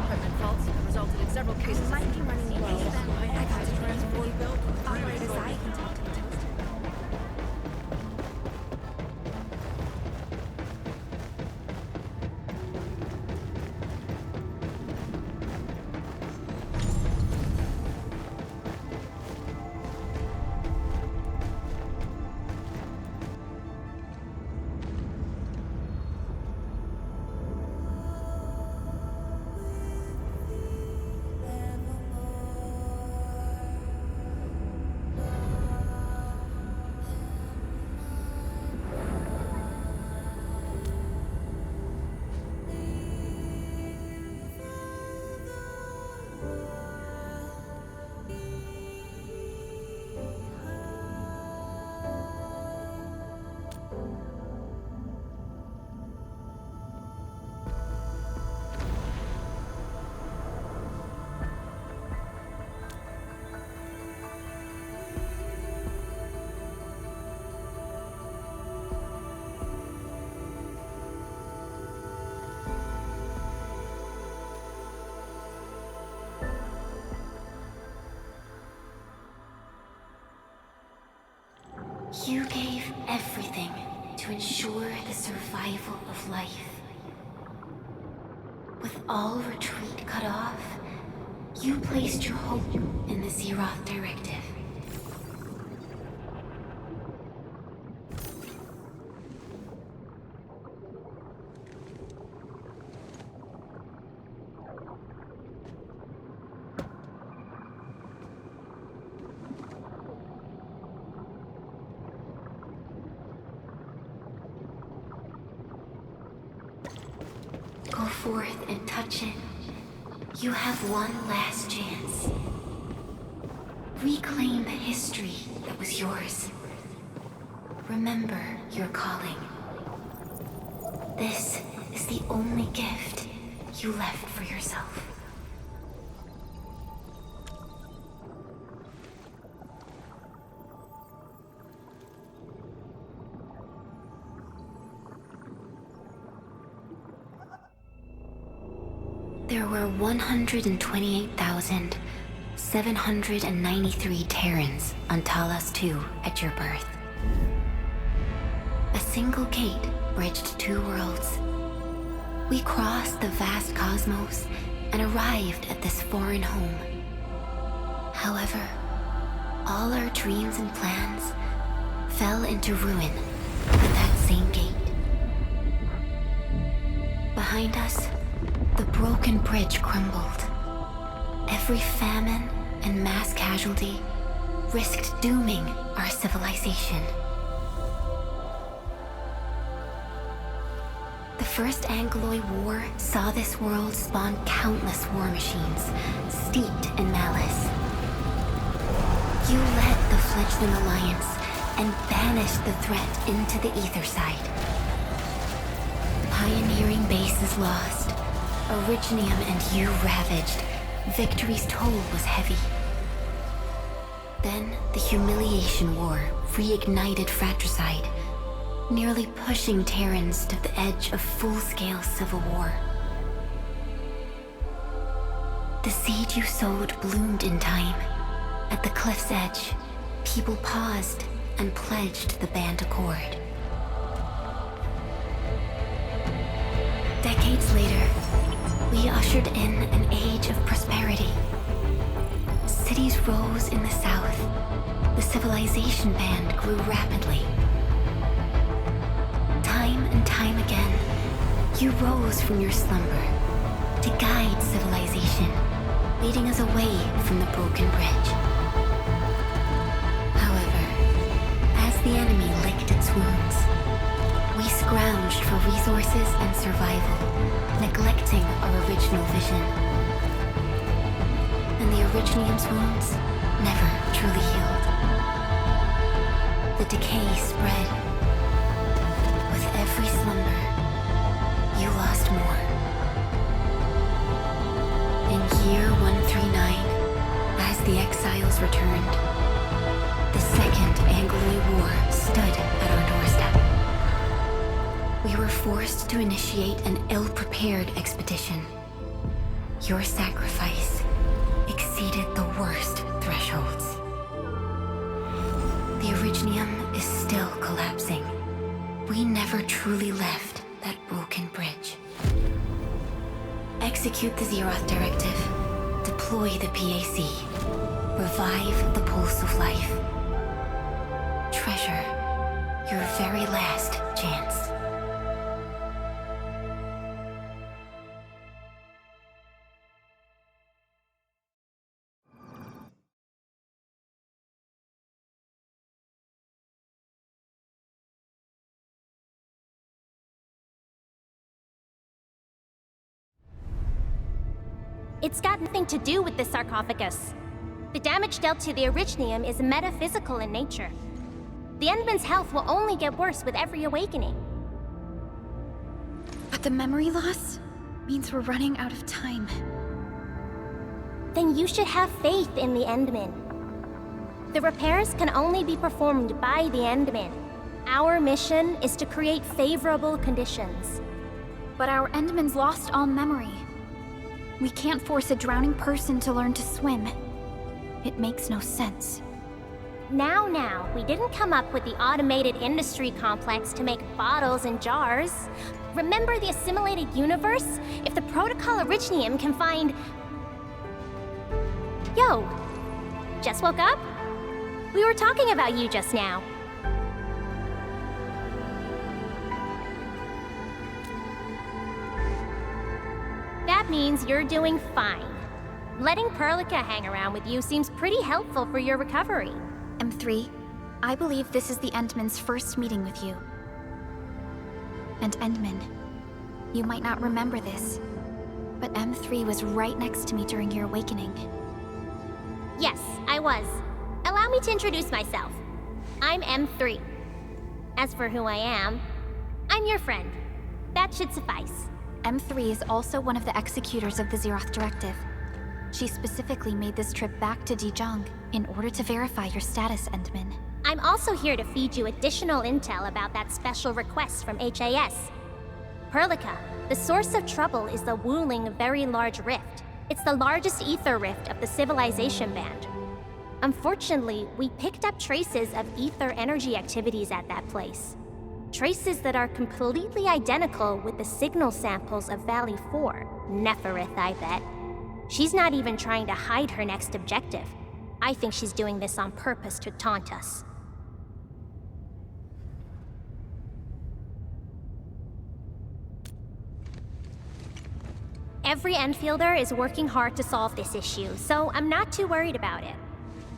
Equipment faults have resulted in several cases. Might be running low. I got to transport built. Operators, I can talk to the toaster. You gave everything to ensure the survival of life. With all retreat cut off, you placed your hope in the Zeroth Directive. Go forth and touch it. You have one last chance. Reclaim the history that was yours. Remember your calling. This is the only gift you left for yourself. There were 128,793 Terrans on Talos 2 at your birth. A single gate bridged two worlds. We crossed the vast cosmos and arrived at this foreign home. However, all our dreams and plans fell into ruin at that same gate. Behind us, the broken bridge crumbled. Every famine and mass casualty risked dooming our civilization. The First Angloid War saw this world spawn countless war machines, steeped in malice. You led the fledgling alliance and banished the threat into the ether side. Pioneering bases lost, Originium and you ravaged, victory's toll was heavy. Then the humiliation war reignited fratricide, nearly pushing Terrans to the edge of full-scale civil war. The seed you sowed bloomed in time. At the cliff's edge, people paused and pledged the band accord. Decades later, we ushered in an age of prosperity. Cities rose in the south. The civilization band grew rapidly. Time and time again, you rose from your slumber to guide civilization, leading us away from the broken bridge. However, as the enemy licked its wounds, we scrounged for resources and survival, neglecting our original vision. And the Originium's wounds never truly healed. The decay spread. With every slumber, you lost more. In year 139, as the exiles returned, the Second Anglo War stood at our doorstep. We were forced to initiate an ill-prepared expedition. Your sacrifice exceeded the worst thresholds. The Originium is still collapsing. We never truly left that broken bridge. Execute the Zeroth Directive. Deploy the PAC. Revive the pulse of life. Treasure your very last chance. It's got nothing to do with the sarcophagus. The damage dealt to the Originium is metaphysical in nature. The Endman's health will only get worse with every awakening. But the memory loss means we're running out of time. Then you should have faith in the Endman. The repairs can only be performed by the Endman. Our mission is to create favorable conditions. But our Endman's lost all memory. We can't force a drowning person to learn to swim. It makes no sense. Now, we didn't come up with the automated industry complex to make bottles and jars. Remember the assimilated universe? If the Protocol Originium can find... Yo, just woke up? We were talking about you just now. That means you're doing fine. Letting Perlica hang around with you seems pretty helpful for your recovery. M3, I believe this is the Endman's first meeting with you. And Endman, you might not remember this, but M3 was right next to me during your awakening. Yes, I was. Allow me to introduce myself. I'm M3. As for who I am, I'm your friend. That should suffice. M3 is also one of the executors of the Zeroth Directive. She specifically made this trip back to Dijon in order to verify your status, Endman. I'm also here to feed you additional intel about that special request from HAS. Perlica, the source of trouble is the Wuling Very Large Rift. It's the largest ether rift of the Civilization Band. Unfortunately, we picked up traces of ether energy activities at that place. Traces that are completely identical with the signal samples of Valley 4. Neferith, I bet. She's not even trying to hide her next objective. I think she's doing this on purpose to taunt us. Every Enfielder is working hard to solve this issue, so I'm not too worried about it.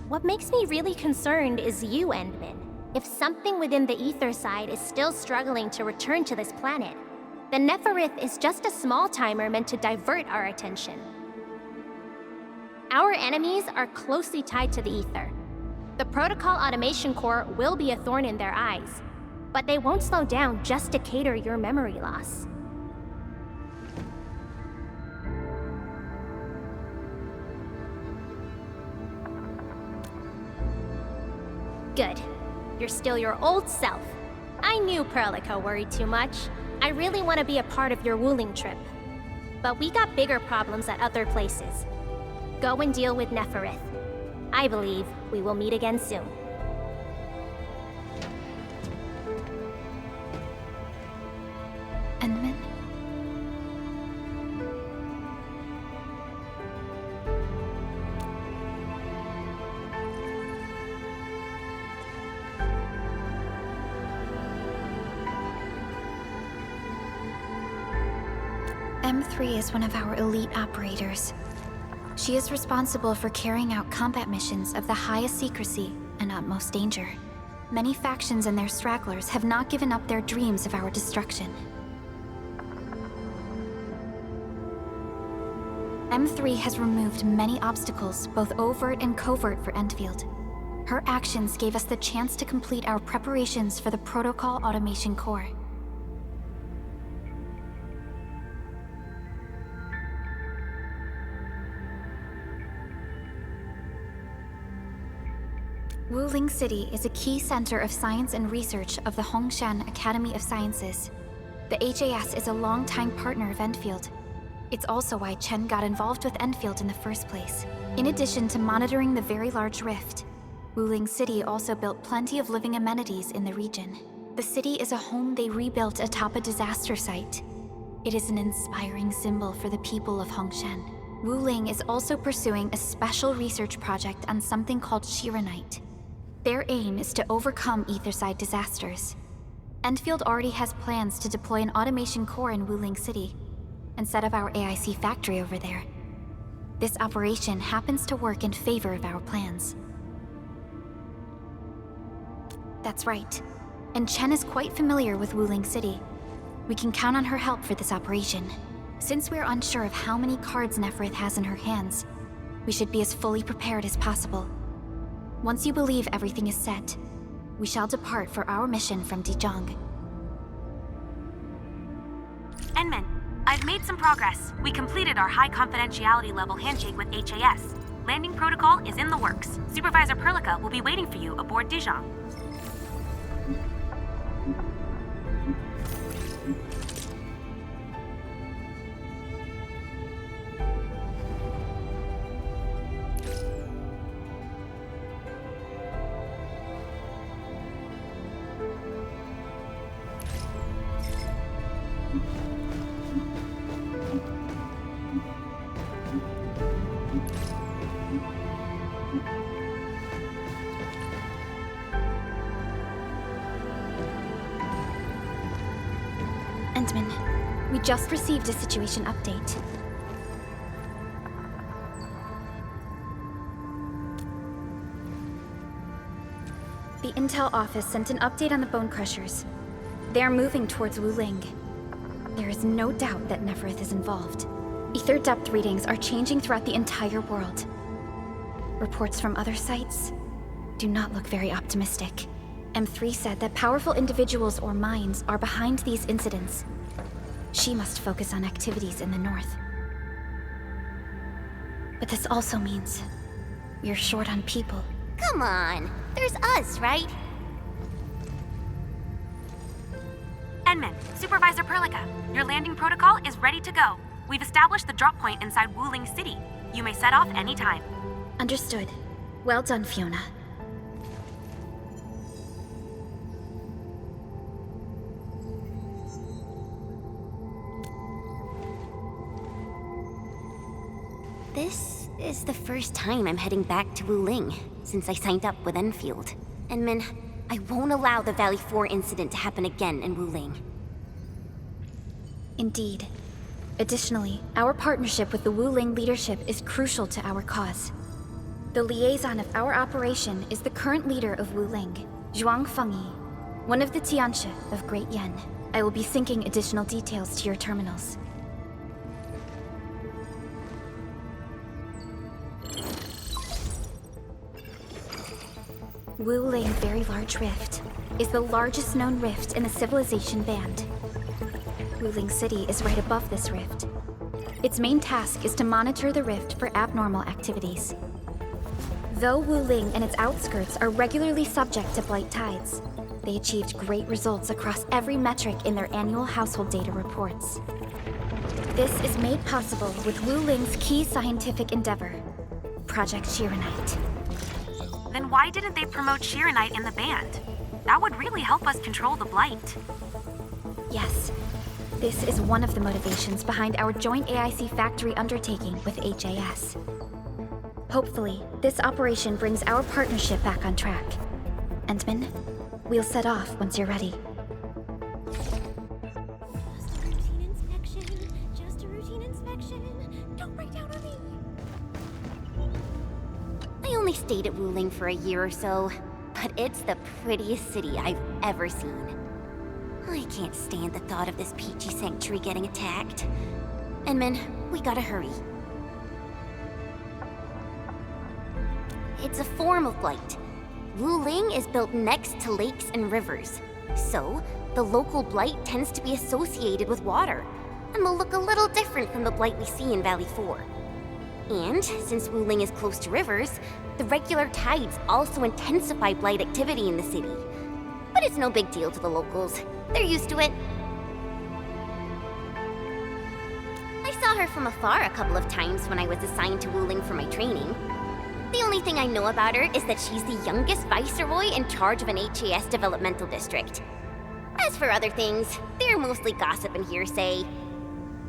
What makes me really concerned is you, Endman. If something within the ether side is still struggling to return to this planet, then Neferith is just a small timer meant to divert our attention. Our enemies are closely tied to the ether. The Protocol Automation Core will be a thorn in their eyes, but they won't slow down just to cater your memory loss. Good. You're still your old self. I knew Perlica worried too much. I really want to be a part of your Wuling trip. But we got bigger problems at other places. Go and deal with Neferith. I believe we will meet again soon. Endman? M3 is one of our elite operators. She is responsible for carrying out combat missions of the highest secrecy and utmost danger. Many factions and their stragglers have not given up their dreams of our destruction. M3 has removed many obstacles, both overt and covert, for Endfield. Her actions gave us the chance to complete our preparations for the Protocol Automation Core. Wuling City is a key center of science and research of the Hongshan Academy of Sciences. The HAS is a longtime partner of Endfield. It's also why Chen got involved with Endfield in the first place. In addition to monitoring the very large rift, Wuling City also built plenty of living amenities in the region. The city is a home they rebuilt atop a disaster site. It is an inspiring symbol for the people of Hongshan. Wuling is also pursuing a special research project on something called Shiranite. Their aim is to overcome Etherside disasters. Endfield already has plans to deploy an automation core in Wuling City and set up our AIC factory over there. This operation happens to work in favor of our plans. That's right. And Chen is quite familiar with Wuling City. We can count on her help for this operation. Since we're unsure of how many cards Neferith has in her hands, we should be as fully prepared as possible. Once you believe everything is set, we shall depart for our mission from Dijong. Enman, I've made some progress. We completed our high confidentiality level handshake with HAS. Landing protocol is in the works. Supervisor Perlica will be waiting for you aboard Dijong. Endman, we just received a situation update. The Intel office sent an update on the Bone Crushers. They are moving towards Wuling. There is no doubt that Neferith is involved. Ether depth readings are changing throughout the entire world. Reports from other sites do not look very optimistic. M3 said that powerful individuals or minds are behind these incidents. She must focus on activities in the north. But this also means we are short on people. Come on, there's us, right? Enman, Supervisor Perlica, your landing protocol is ready to go. We've established the drop point inside Wuling City. You may set off anytime. Understood. Well done, Fiona. This is the first time I'm heading back to Wuling since I signed up with Endfield. Enman, I won't allow the Valley 4 incident to happen again in Wuling. Indeed. Additionally, our partnership with the Wuling leadership is crucial to our cause. The liaison of our operation is the current leader of Wuling, Zhuang Fengyi, one of the Tianshi of Great Yen. I will be syncing additional details to your terminals. Wuling Very Large Rift is the largest known rift in the Civilization Band. Wuling City is right above this rift. Its main task is to monitor the rift for abnormal activities. Though Wuling and its outskirts are regularly subject to blight tides, they achieved great results across every metric in their annual household data reports. This is made possible with Wuling's key scientific endeavor, Project Shiranite. Then why didn't they promote Shiranite in the band? That would really help us control the blight. Yes, this is one of the motivations behind our joint AIC factory undertaking with HAS. Hopefully, this operation brings our partnership back on track. Endman, we'll set off once you're ready. Just a routine inspection. Don't break down on me. I only stayed at Wuling for a year or so, but it's the prettiest city I've ever seen. I can't stand the thought of this peachy sanctuary getting attacked. Endman, we gotta hurry. It's a form of blight. Wuling is built next to lakes and rivers, so the local blight tends to be associated with water, and will look a little different from the blight we see in Valley 4. And since Wuling is close to rivers, the regular tides also intensify blight activity in the city. But it's no big deal to the locals. They're used to it. I saw her from afar a couple of times when I was assigned to Wuling for my training. The only thing I know about her is that she's the youngest viceroy in charge of an HAS developmental district. As for other things, they're mostly gossip and hearsay.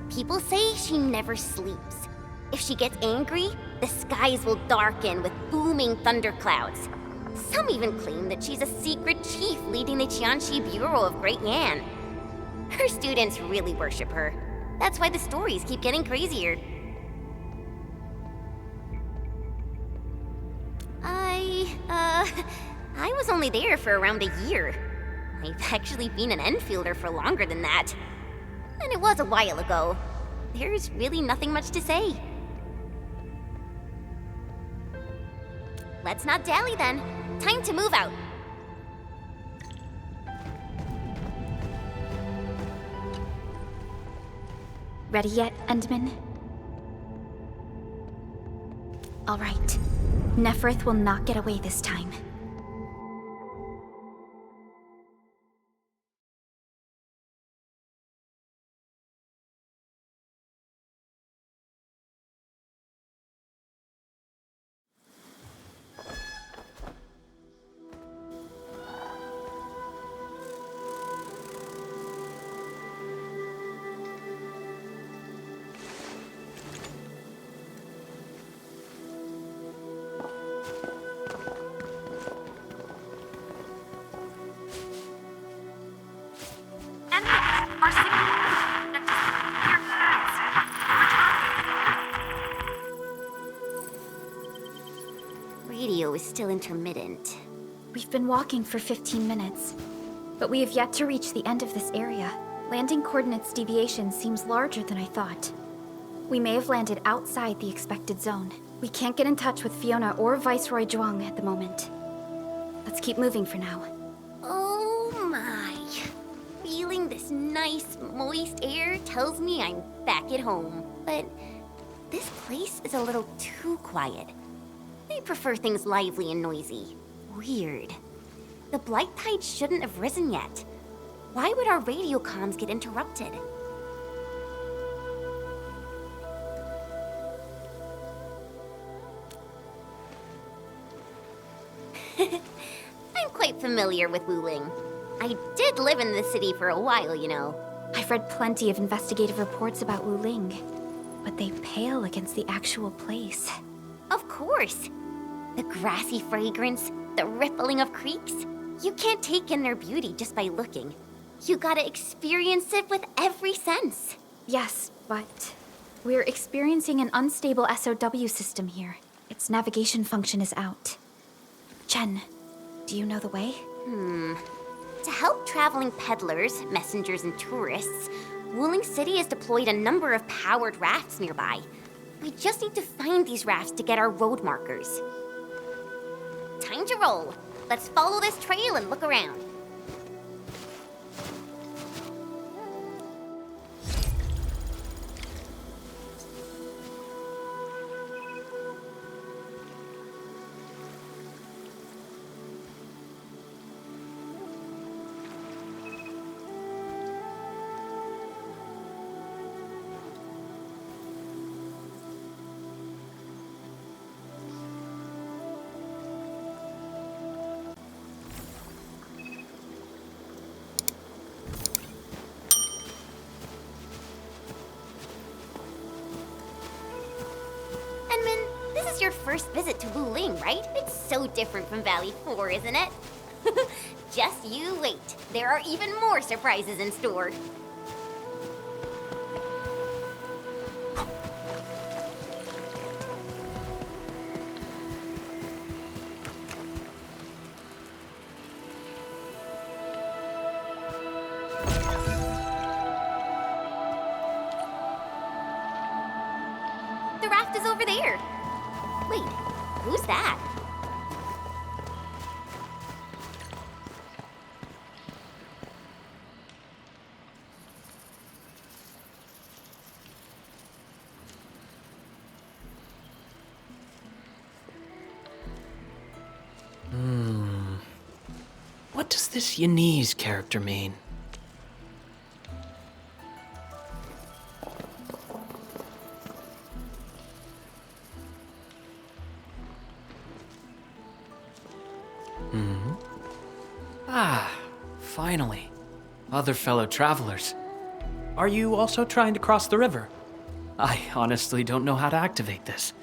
People say she never sleeps. If she gets angry, the skies will darken with booming thunderclouds. Some even claim that she's a secret chief leading the Qianxi Bureau of Great Yan. Her students really worship her. That's why the stories keep getting crazier. I was only there for around a year. I've actually been an Enfielder for longer than that. And it was a while ago. There's really nothing much to say. Let's not dally then. Time to move out. Ready yet, Endman? All right. Neferth will not get away this time. Radio is still intermittent. We've been walking for 15 minutes, but we have yet to reach the end of this area. Landing coordinates deviation seems larger than I thought. We may have landed outside the expected zone. We can't get in touch with Fiona or Viceroy Zhuang at the moment. Let's keep moving for now. Oh my. Feeling this nice, moist air tells me I'm back at home. But this place is a little too quiet. I prefer things lively and noisy. Weird. The blight tide shouldn't have risen yet. Why would our radio comms get interrupted? I'm quite familiar with Wuling. I did live in the city for a while, you know. I've read plenty of investigative reports about Wuling, but they pale against the actual place. Of course. The grassy fragrance, the rippling of creeks. You can't take in their beauty just by looking. You gotta experience it with every sense. Yes, but we're experiencing an unstable SOW system here. Its navigation function is out. Chen, do you know the way? To help traveling peddlers, messengers, and tourists, Wuling City has deployed a number of powered rafts nearby. We just need to find these rafts to get our road markers. Time to roll. Let's follow this trail and look around. your first visit to Wuling, right? It's so different from Valley 4, isn't it? Just you wait. There are even more surprises in store. The raft is over there. Wait, who's that? What does this Yanese character mean? Ah, finally. Other fellow travelers. Are you also trying to cross the river? I honestly don't know how to activate this.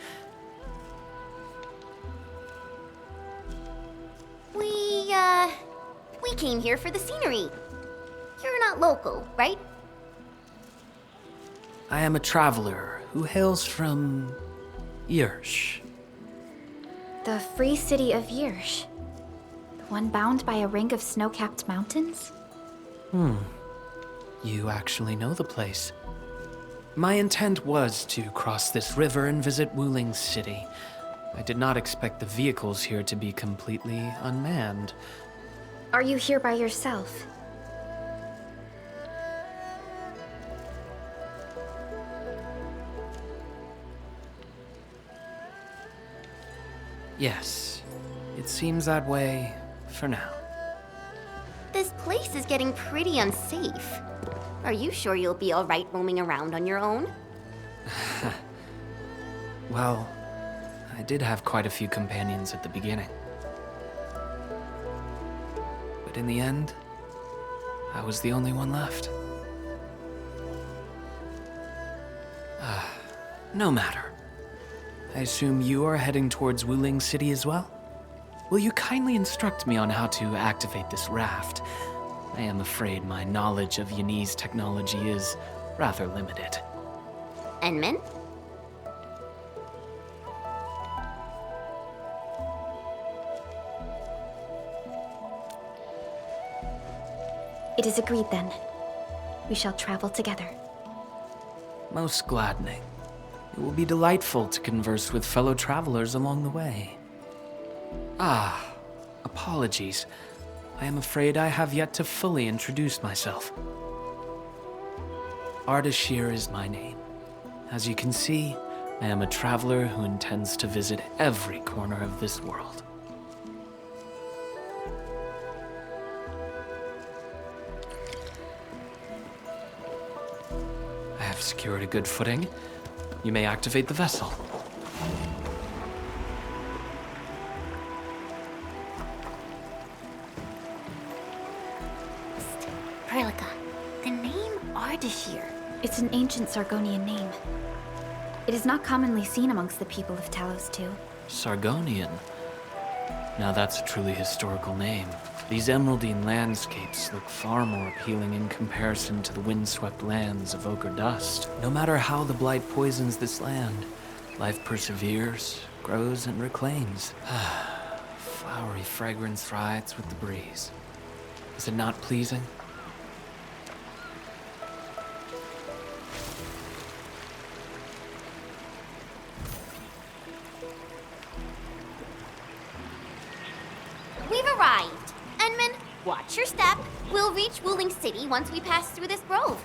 We came here for the scenery. You're not local, right? I am a traveler who hails from Yirsh. The free city of Yirsh. The one bound by a ring of snow-capped mountains? You actually know the place. My intent was to cross this river and visit Wuling City. I did not expect the vehicles here to be completely unmanned. Are you here by yourself? Yes, it seems that way for now. This place is getting pretty unsafe. Are you sure you'll be all right roaming around on your own? Well, I did have quite a few companions at the beginning. But in the end, I was the only one left. No matter. I assume you are heading towards Wuling City as well? Will you kindly instruct me on how to activate this raft? I am afraid my knowledge of Yanese technology is rather limited. Enman? It is agreed then. We shall travel together. Most gladdening. It will be delightful to converse with fellow travelers along the way. Apologies. I am afraid I have yet to fully introduce myself. Ardashir is my name. As you can see, I am a traveler who intends to visit every corner of this world. I have secured a good footing. You may activate the vessel. Perlica, the name Ardashir. It's an ancient Sargonian name. It is not commonly seen amongst the people of Talos II. Sargonian? Now that's a truly historical name. These emeraldine landscapes look far more appealing in comparison to the windswept lands of ochre dust. No matter how the blight poisons this land, life perseveres, grows, and reclaims. Flowery fragrance rides with the breeze. Is it not pleasing? We've arrived. Enman, watch your step. We'll reach Wuling City once we pass through this grove.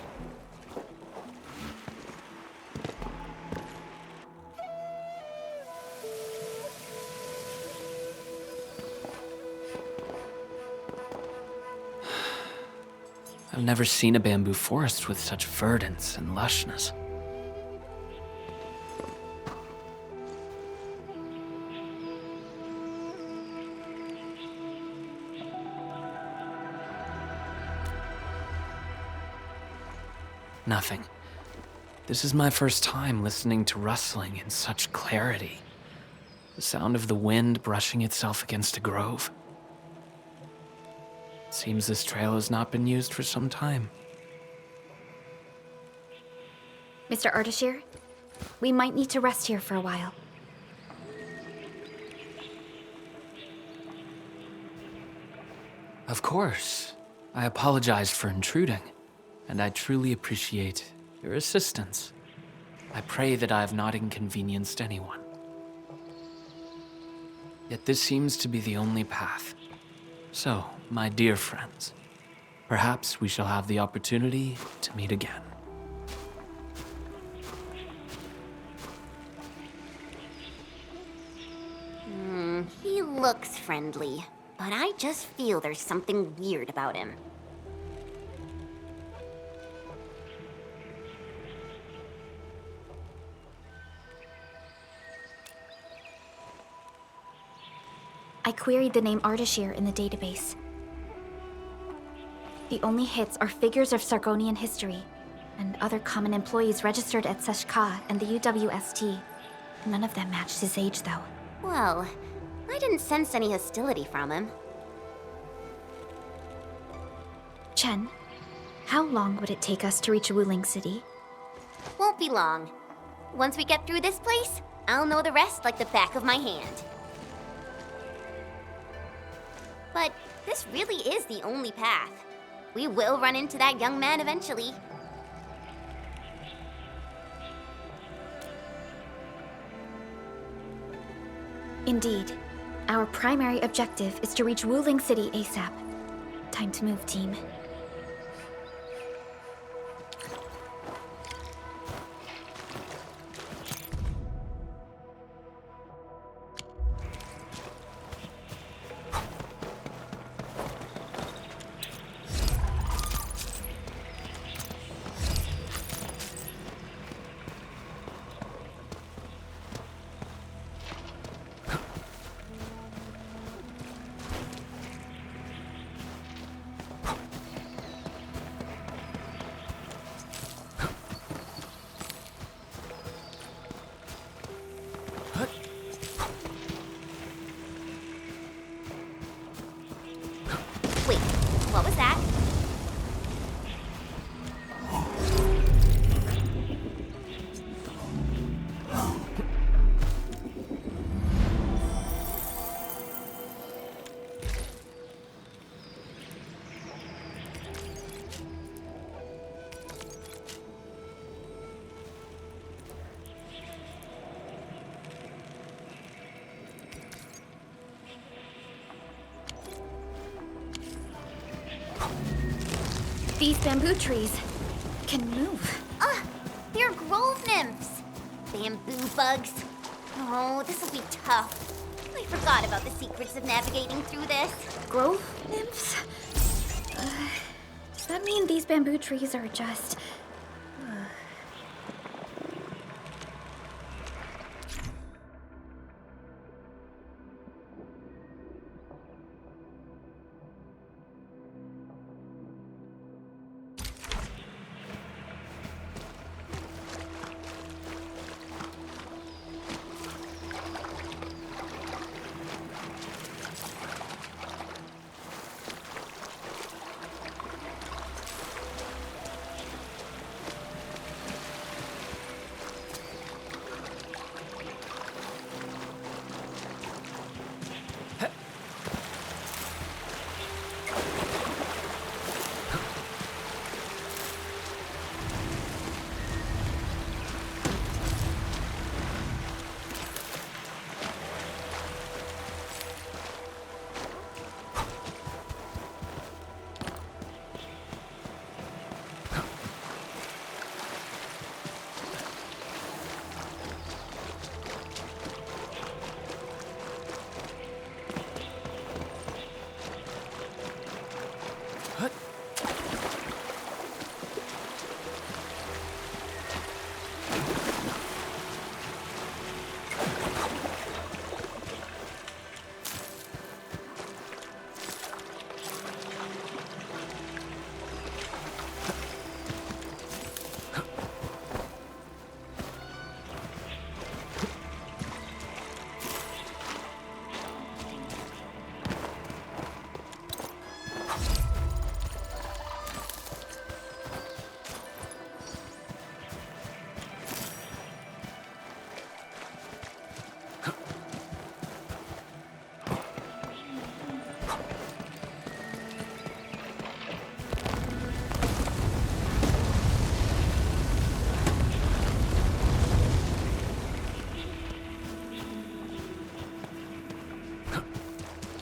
I've never seen a bamboo forest with such verdance and lushness. Nothing. This is my first time listening to rustling in such clarity. The sound of the wind brushing itself against a grove. It seems this trail has not been used for some time. Mr. Ardashir, we might need to rest here for a while. Of course. I apologize for intruding, and I truly appreciate your assistance. I pray that I have not inconvenienced anyone. Yet this seems to be the only path. So, my dear friends, perhaps we shall have the opportunity to meet again. He looks friendly, but I just feel there's something weird about him. I queried the name Ardashir in the database. The only hits are figures of Sargonian history, and other common employees registered at Seshka and the UWST. None of them matched his age, though. Well, I didn't sense any hostility from him. Chen, how long would it take us to reach Wuling City? Won't be long. Once we get through this place, I'll know the rest like the back of my hand. But this really is the only path. We will run into that young man eventually. Indeed. Our primary objective is to reach Wuling City ASAP. Time to move, team. Wait, what was that? These bamboo trees can move. They're grove nymphs. Bamboo bugs. Oh, this will be tough. I forgot about the secrets of navigating through this. Grove nymphs? Does that mean these bamboo trees are just...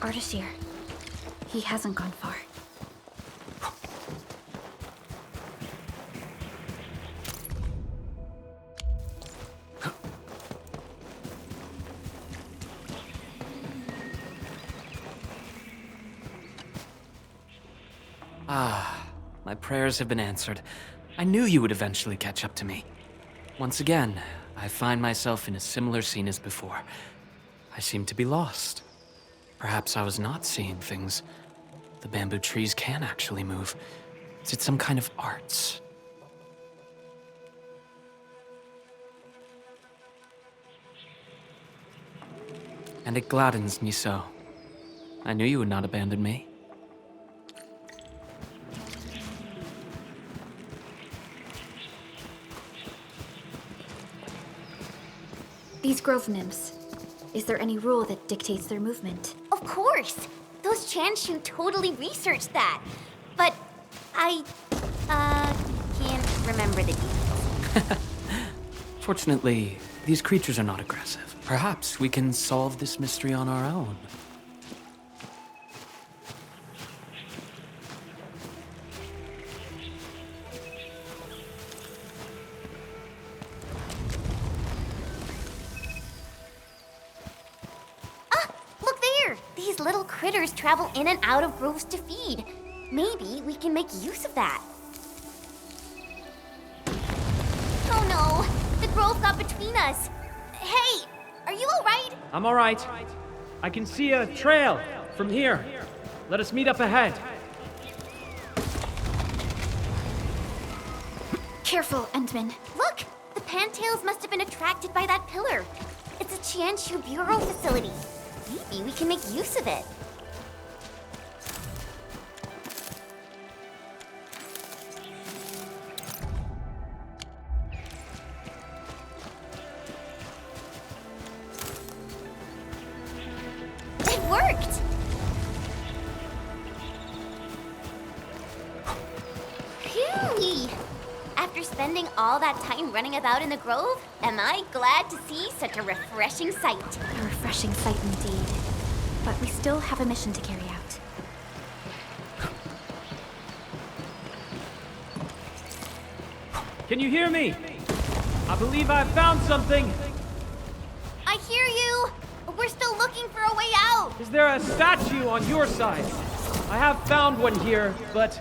Artishir. He hasn't gone far. Ah, my prayers have been answered. I knew you would eventually catch up to me. Once again, I find myself in a similar scene as before. I seem to be lost. Perhaps I was not seeing things. The bamboo trees can actually move. Is it some kind of art? And it gladdens me so. I knew you would not abandon me. These grove nymphs. Is there any rule that dictates their movement? Of course! Those Chanshu totally researched that. But I, can't remember the details. Fortunately, these creatures are not aggressive. Perhaps we can solve this mystery on our own. These little critters travel in and out of groves to feed. Maybe we can make use of that. Oh no! The grove got between us. Hey, are you alright? I'm alright. I can see a trail from here. Let us meet up ahead. Careful, Endman. Look! The Pantails must have been attracted by that pillar. It's a Chanshu Bureau facility. Maybe we can make use of it. It worked! Phew! After spending all that time running about in the grove, am I glad to see such a refreshing sight. A refreshing sight indeed. But we still have a mission to carry out. Can you hear me? I believe I've found something. I hear you! We're still looking for a way out! Is there a statue on your side? I have found one here, but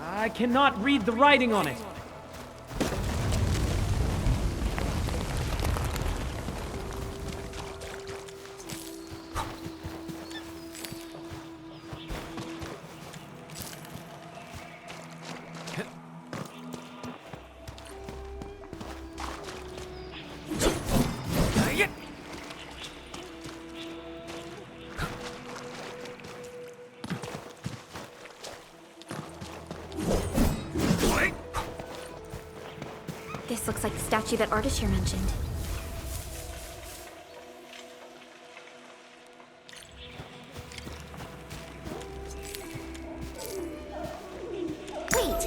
I cannot read the writing on it. This looks like the statue that Artishir mentioned. Wait!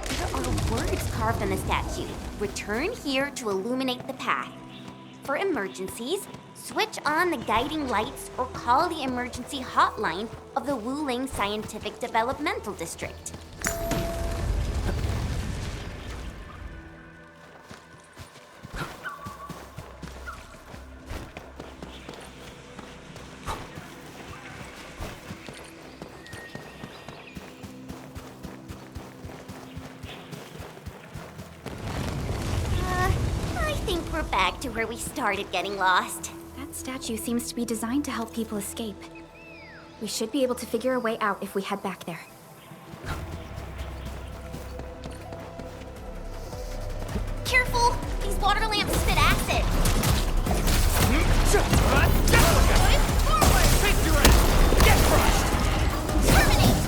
There are words carved on the statue. Return here to illuminate the path. For emergencies, switch on the guiding lights or call the emergency hotline of the Wuling Scientific Developmental District. We're back to where we started getting lost. That statue seems to be designed to help people escape. We should be able to figure a way out if we head back there. Careful! These water lamps spit acid! Forward! Face your ass! Get crushed! Terminate!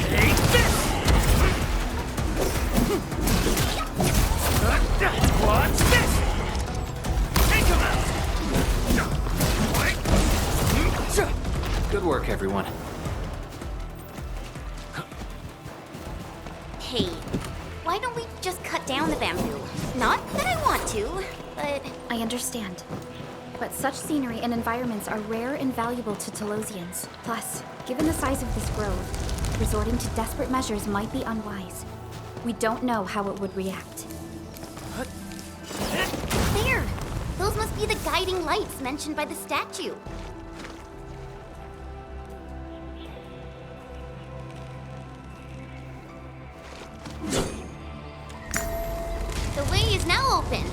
Take this! Watch this! Take him out! Good work, everyone. Hey, why don't we just cut down the bamboo? Not that I want to, but but... I understand. But such scenery and environments are rare and valuable to Telosians. Plus, given the size of this grove, resorting to desperate measures might be unwise. We don't know how it would react. There! Those must be the guiding lights mentioned by the statue. The way is now open.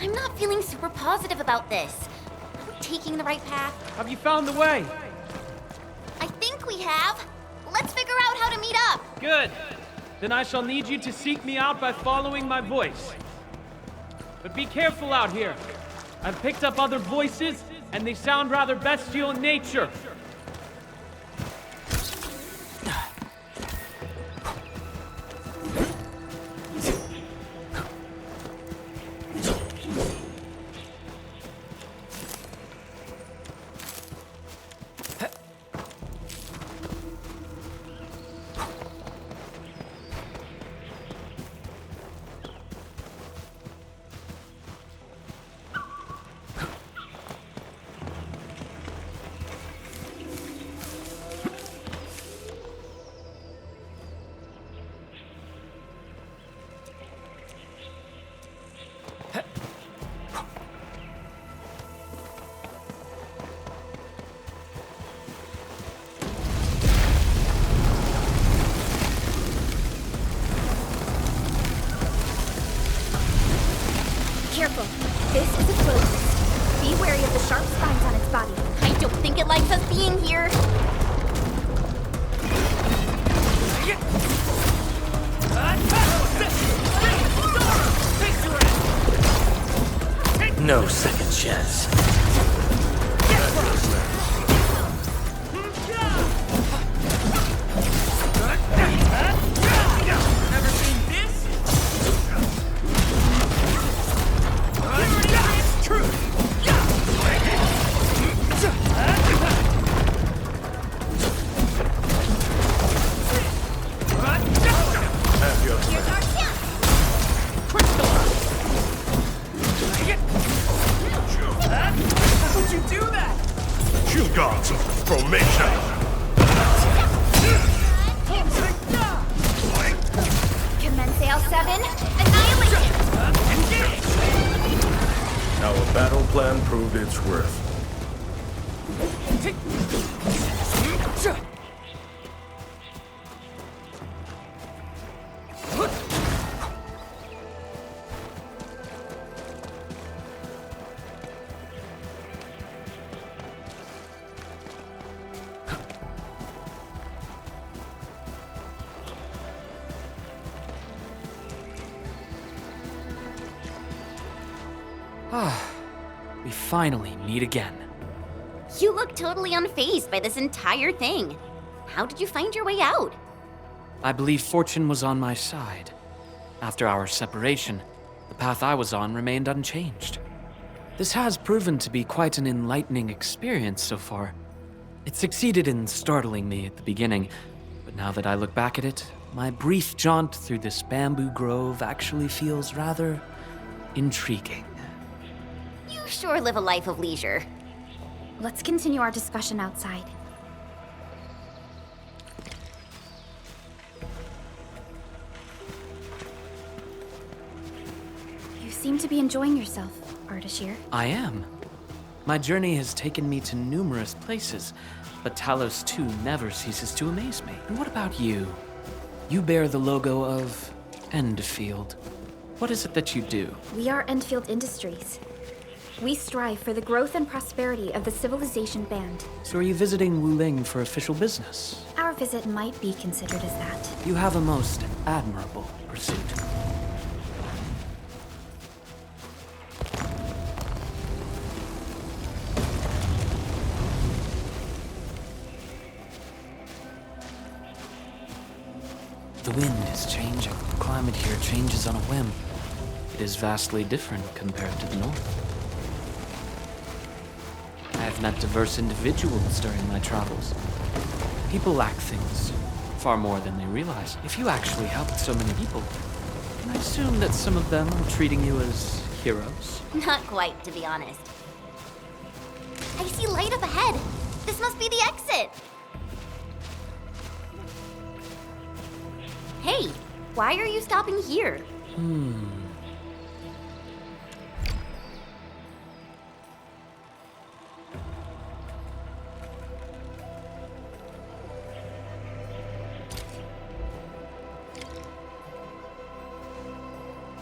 I'm not feeling super positive about this. Are we taking the right path? Have you found the way? I think we have. Let's figure out how to meet up. Good. Then I shall need you to seek me out by following my voice. But be careful out here. I've picked up other voices, and they sound rather bestial in nature. Careful. This is a close. Be wary of the sharp spines on its body. I don't think it likes us being here. No second chance. Never seen this? True. Have your How would you do that? Shootguns formation. Commence L7. Annihilate him! Our battle plan proved its worth. We finally meet again. You look totally unfazed by this entire thing. How did you find your way out? I believe fortune was on my side. After our separation, the path I was on remained unchanged. This has proven to be quite an enlightening experience so far. It succeeded in startling me at the beginning, but now that I look back at it, my brief jaunt through this bamboo grove actually feels rather intriguing. You sure live a life of leisure. Let's continue our discussion outside. You seem to be enjoying yourself, Ardashir. I am. My journey has taken me to numerous places, but Talos 2 never ceases to amaze me. And what about you? You bear the logo of Endfield. What is it that you do? We are Endfield Industries. We strive for the growth and prosperity of the Civilization Band. So are you visiting Wuling for official business? Our visit might be considered as that. You have a most admirable pursuit. The wind is changing. The climate here changes on a whim. It is vastly different compared to the north. I have met diverse individuals during my travels. People lack things far more than they realize. If you actually helped so many people, then I assume that some of them are treating you as heroes. Not quite, to be honest. I see light up ahead. This must be the exit. Hey, why are you stopping here?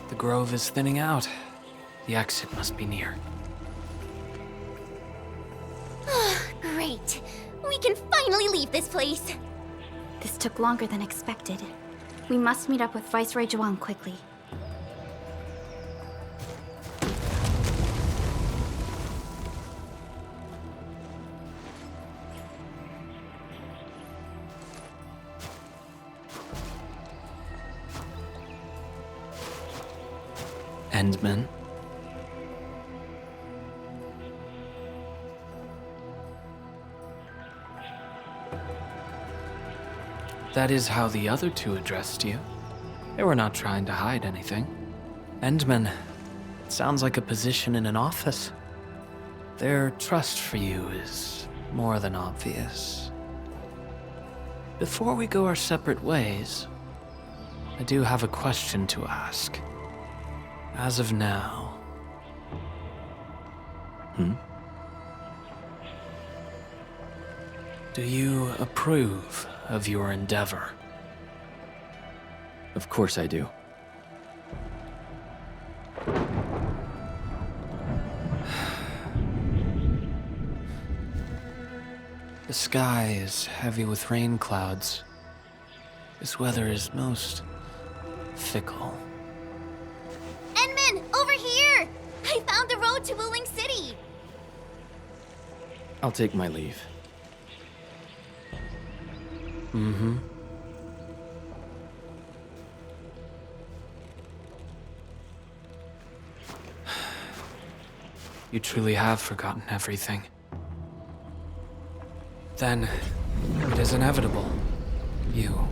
The grove is thinning out. The exit must be near. Great. We can finally leave this place. This took longer than expected. We must meet up with Viceroy Zhuang quickly. Endman. That is how the other two addressed you. They were not trying to hide anything. Endman, it sounds like a position in an office. Their trust for you is more than obvious. Before we go our separate ways, I do have a question to ask. As of now... Do you approve of your endeavor? Of course I do. The sky is heavy with rain clouds. This weather is most fickle. Enman, over here! I found the road to Wuling City! I'll take my leave. You truly have forgotten everything. Then, it is inevitable. You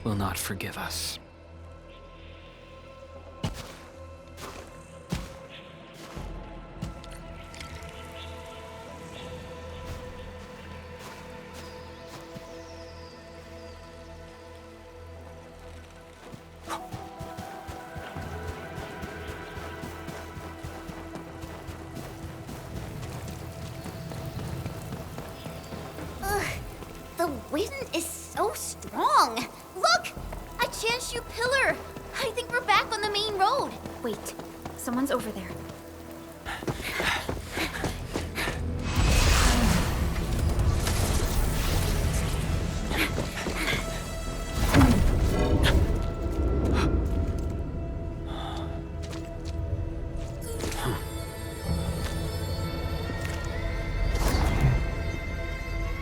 will not forgive us. The wind is so strong. Look! A Chanshu pillar! I think we're back on the main road. Wait, someone's over there.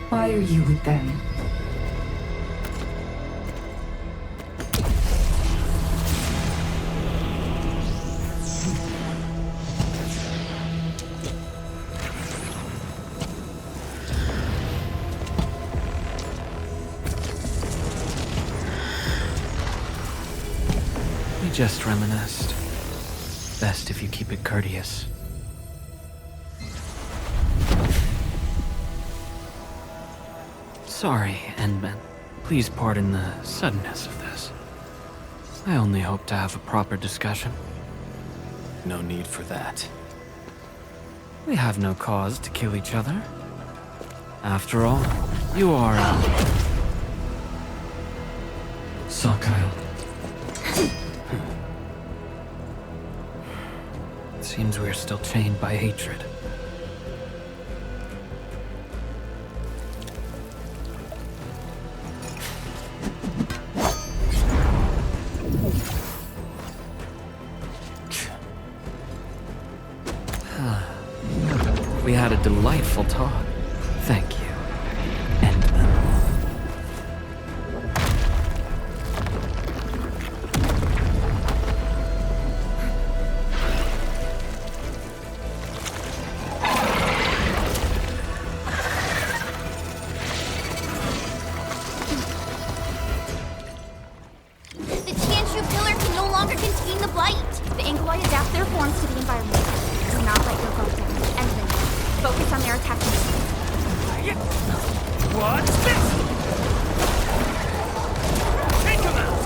Why are you with them? We just reminisced. Best if you keep it courteous. Sorry, Endman. Please pardon the suddenness of this. I only hope to have a proper discussion. No need for that. We have no cause to kill each other. After all, you are Sakyle. It seems we're still chained by hatred. We had a delightful talk. Thank you, Endman. The Chanshu pillar can no longer contain the blight. The Inkwai adapt their forms to the environment. Do not let your guard down. And then focus on their attack. What's this? Take him out!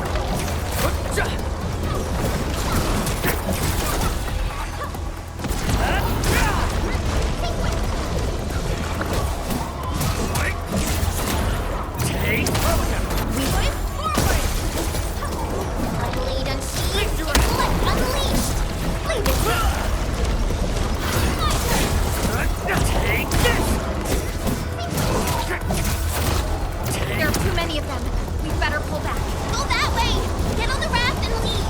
There are too many of them. We'd better pull back. Go that way! Get on the raft and leave!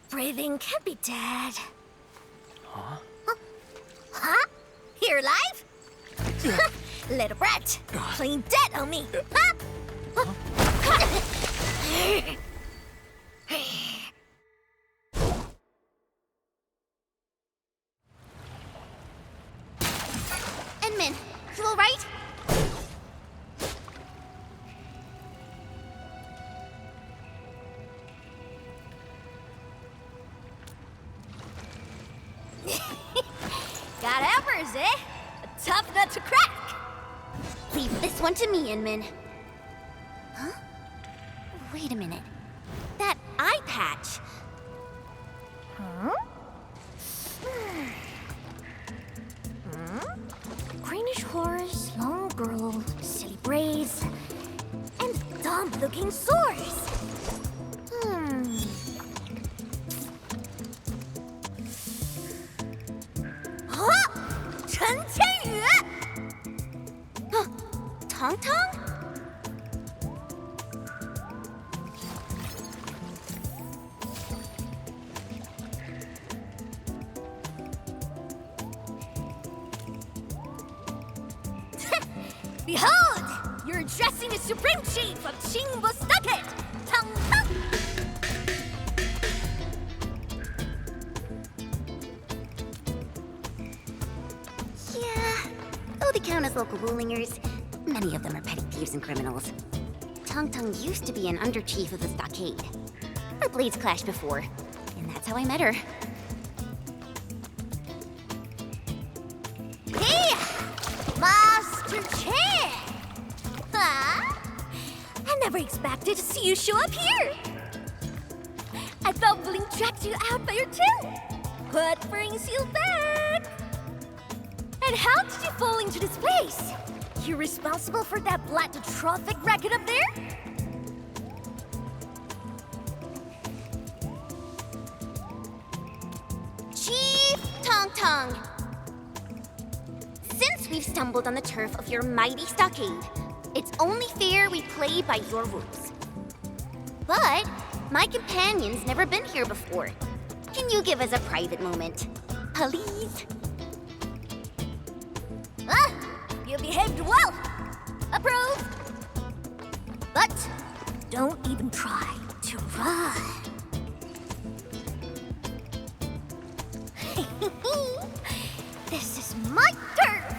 Breathing can't be dead. Huh? Huh? You're alive? Little brat, playing dead on me. Huh? Edmund, you all right? Got hammers, eh? A tough nut to crack. Leave this one to me, Inman. Huh? Wait a minute. That eye patch. Huh? Greenish horse, long girl, silly braids, and dumb-looking sores. Huh? Chen Qianyu! Huh? Tong Tong? Behold! You're addressing the Supreme Chief of Qingbo Stockade! Tong Tong! Yeah, though they count as local rulingers, many of them are petty thieves and criminals. Tong Tong used to be an under-chief of the stockade. Our blades clashed before, and that's how I met her. Hey! Master Chen! Huh? I never expected to see you show up here! I thought Bling tracked you out by your tail! What brings you back? And how did you fall into this place? You responsible for that black trophic racket up there? Chief Tong Tong! Since we've stumbled on the turf of your mighty stockade, it's only fair we play by your rules. But my companion's never been here before. Can you give us a private moment? Please? Ah! You behaved well! Approved! But don't even try to run. This is my turf!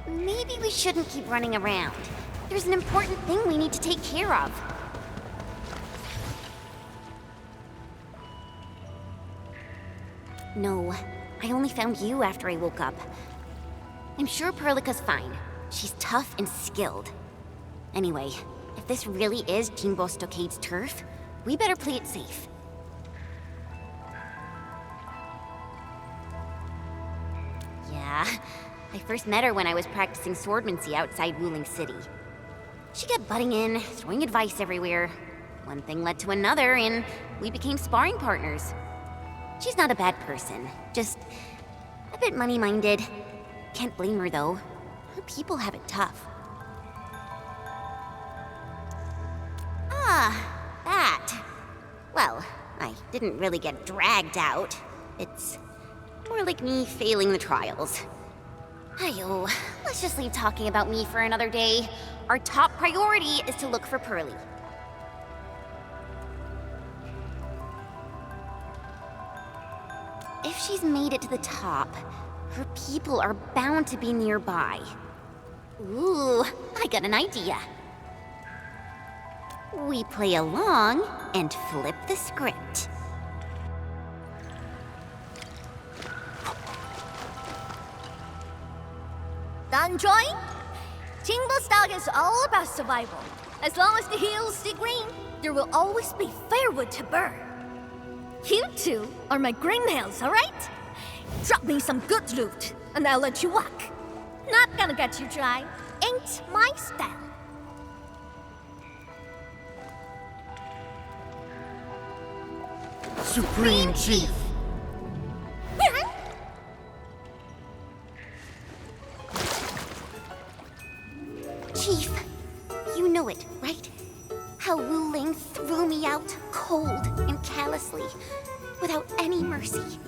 Maybe we shouldn't keep running around. There's an important thing we need to take care of. No, I only found you after I woke up. I'm sure Perlica's fine. She's tough and skilled. Anyway, if this really is Jingbo Stockade's turf, we better play it safe. Yeah, I first met her when I was practicing swordmancy outside Wuling City. She kept butting in, throwing advice everywhere. One thing led to another, and we became sparring partners. She's not a bad person, just a bit money-minded. Can't blame her, though. Her people have it tough. Ah, that. Well, I didn't really get dragged out. It's more like me failing the trials. Ayo, let's just leave talking about me for another day. Our top priority is to look for Pearly. If she's made it to the top, her people are bound to be nearby. Ooh, I got an idea. We play along and flip the script. Done drawing? Jingbo Stock is all about survival. As long as the hills stay green, there will always be firewood to burn. You two are my greenmails, alright? Drop me some good loot, and I'll let you walk. Not gonna get you dry. Ain't my style. Supreme Chief! Chief, you know it, right? How Wu Ling threw me out cold and callously, without any mercy.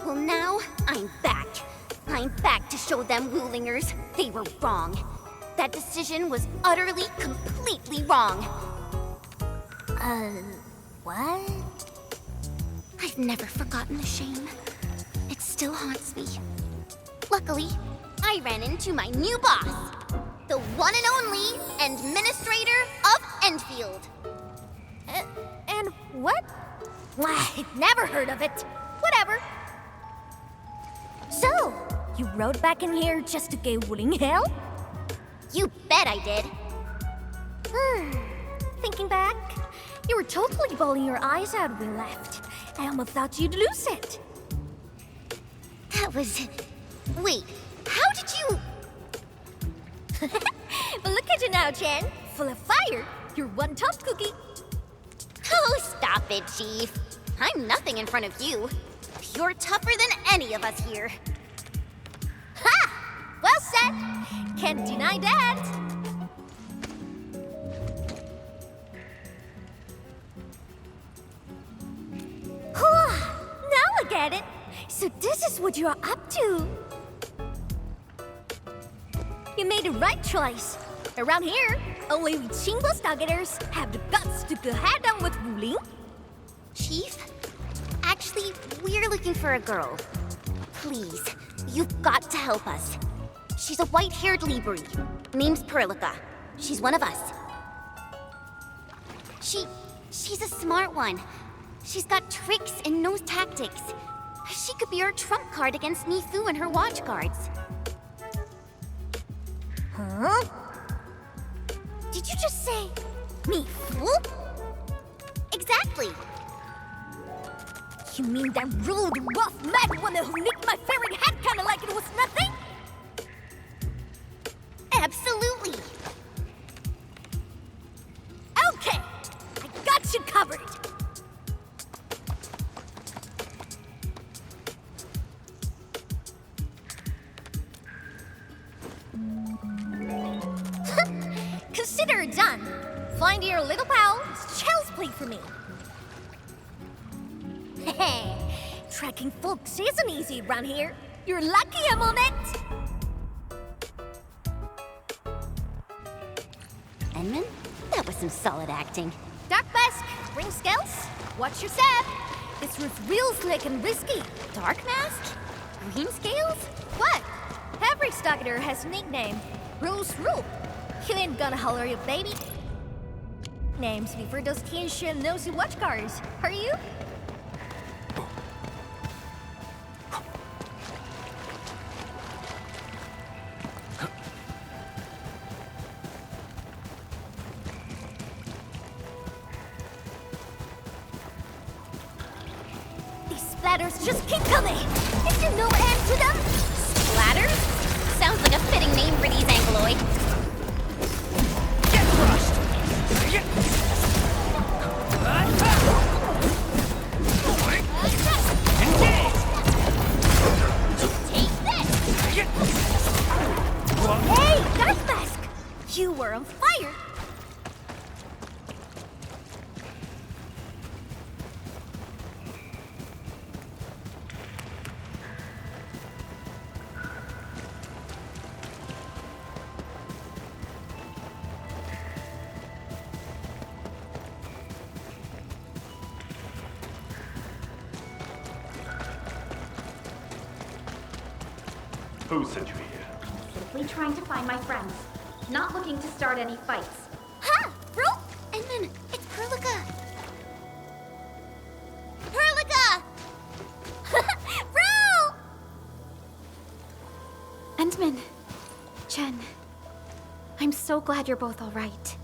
Well, now I'm back. I'm back to show them Wu Lingers they were wrong. That decision was utterly, completely wrong. What? I've never forgotten the shame. It still haunts me. Luckily, I ran into my new boss, the one and only Administrator of Endfield. And what? I'd never heard of it. Whatever. So, you rode back in here just to give Wuling hell? You bet I did. Thinking back, you were totally bawling your eyes out when we left. I almost thought you'd lose it. That was... Wait, how did you... But look at you now, Chen. Full of fire. You're one tough cookie. Oh, stop it, Chief. I'm nothing in front of you. You're tougher than any of us here. Ha! Well said. Can't deny that. Now I get it. So this is what you're up to. You made the right choice. Around here, only we Jingbo Stockaders have the guts to go head-on with Wuling. Chief, actually, we're looking for a girl. Please, you've got to help us. She's a white-haired Libri. Name's Perlica. She's one of us. She's a smart one. She's got tricks and knows tactics. She could be our trump card against Mifu and her watch guards. Huh? Did you just say Mifu? Exactly. You mean that rude, rough, mad woman who nicked my favorite hat kinda like it was nothing? Absolutely. Okay, I got you covered. Consider it done. Find your little pal, child's play for me. Hey, tracking folks isn't easy around here. You're lucky a moment. Edmund, that was some solid acting. Dark Mask, ring scales, watch your step. This roof's real slick and risky. Dark Mask? Green scales? What? Every stalker has a nickname. Rules rule. You ain't gonna holler your baby. Names before those Tianxian nosy watch cars, are you? Splatters just keep coming! Is there no end to them? Splatters? Sounds like a fitting name for these Angloid. Get crushed! Take this! Hey, Dark Mask! You were on fire! Who sent you here? Simply trying to find my friends. Not looking to start any fights. Ha! Bro! Edmund, it's Perlica! Perlica! Bro! Endman, Chen, I'm so glad you're both all right.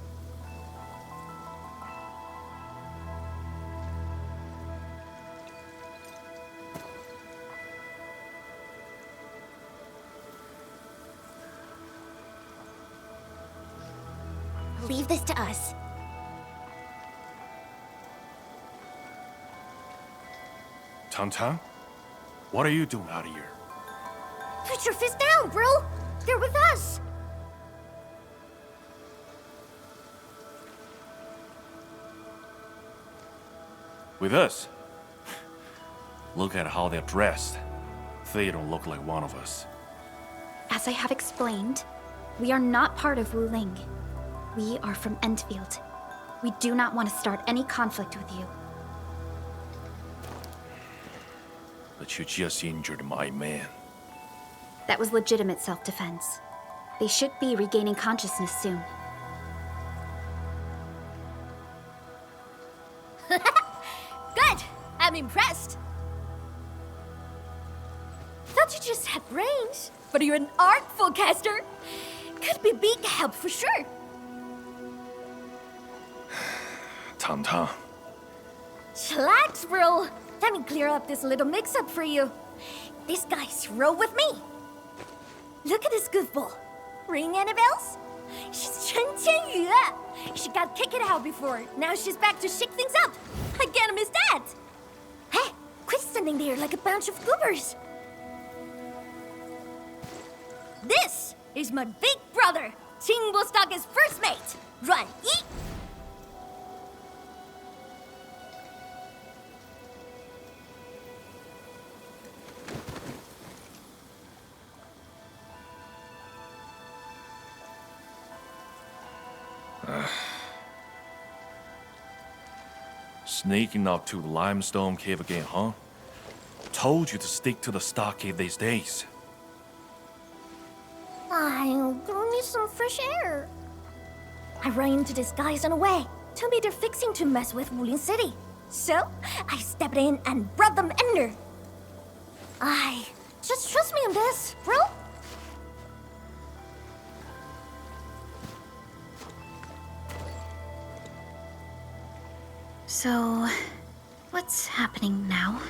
Leave this to us. Tan-Tan? What are you doing out here? Put your fist down, bro! They're with us! With us? Look at how they're dressed. They don't look like one of us. As I have explained, we are not part of Wu Ling. We are from Endfield. We do not want to start any conflict with you. But you just injured my man. That was legitimate self-defense. They should be regaining consciousness soon. Good! I'm impressed. Thought you just had brains, but you're an artful caster. Could be big help for sure. Tan-Tan. Chillax, bro. Let me clear up this little mix-up for you. This guy's roll with me. Look at this goofball. Ring any bells? She's Chen Qianyu. She got kicked out before. Now she's back to shake things up. I can't miss that. Hey, quit standing there like a bunch of goobers. This is my big brother, Qingbo first mate, Ruan Yi. Sneaking up to the limestone cave again, huh? Told you to stick to the stockade these days. I'll go need some fresh air. I ran into these guys on the way. Told me they're fixing to mess with Wulin City. So, I stepped in and brought them under. Just trust me on this, bro. So, what's happening now?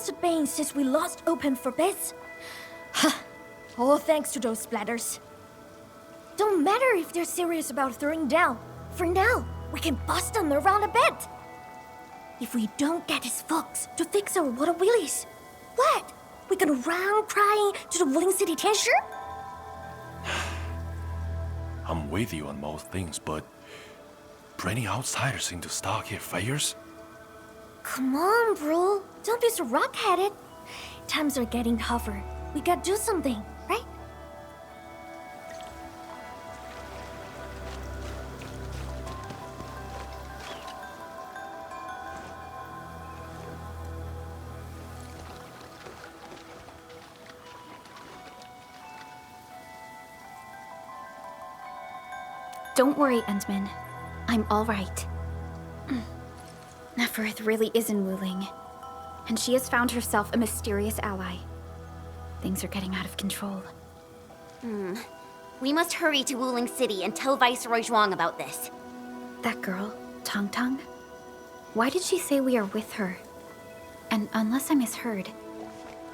lost at Bane since we lost open for bits. All thanks to those splatters. Don't matter if they're serious about throwing down. For now, we can bust them around a bit. If we don't get his fox to fix our water wheelies, what? We gonna run crying to the Wooling City Tension? I'm with you on most things, but bringing outsiders into Stargate fairs? Come on, bro. Don't be so rock-headed. Times are getting tougher. We gotta do something, right? Don't worry, Endman. I'm all right. Neferth really is in Wuling, and she has found herself a mysterious ally. Things are getting out of control. We must hurry to Wuling City and tell Viceroy Zhuang about this. That girl, Tong Tong? Why did she say we are with her? And unless I misheard,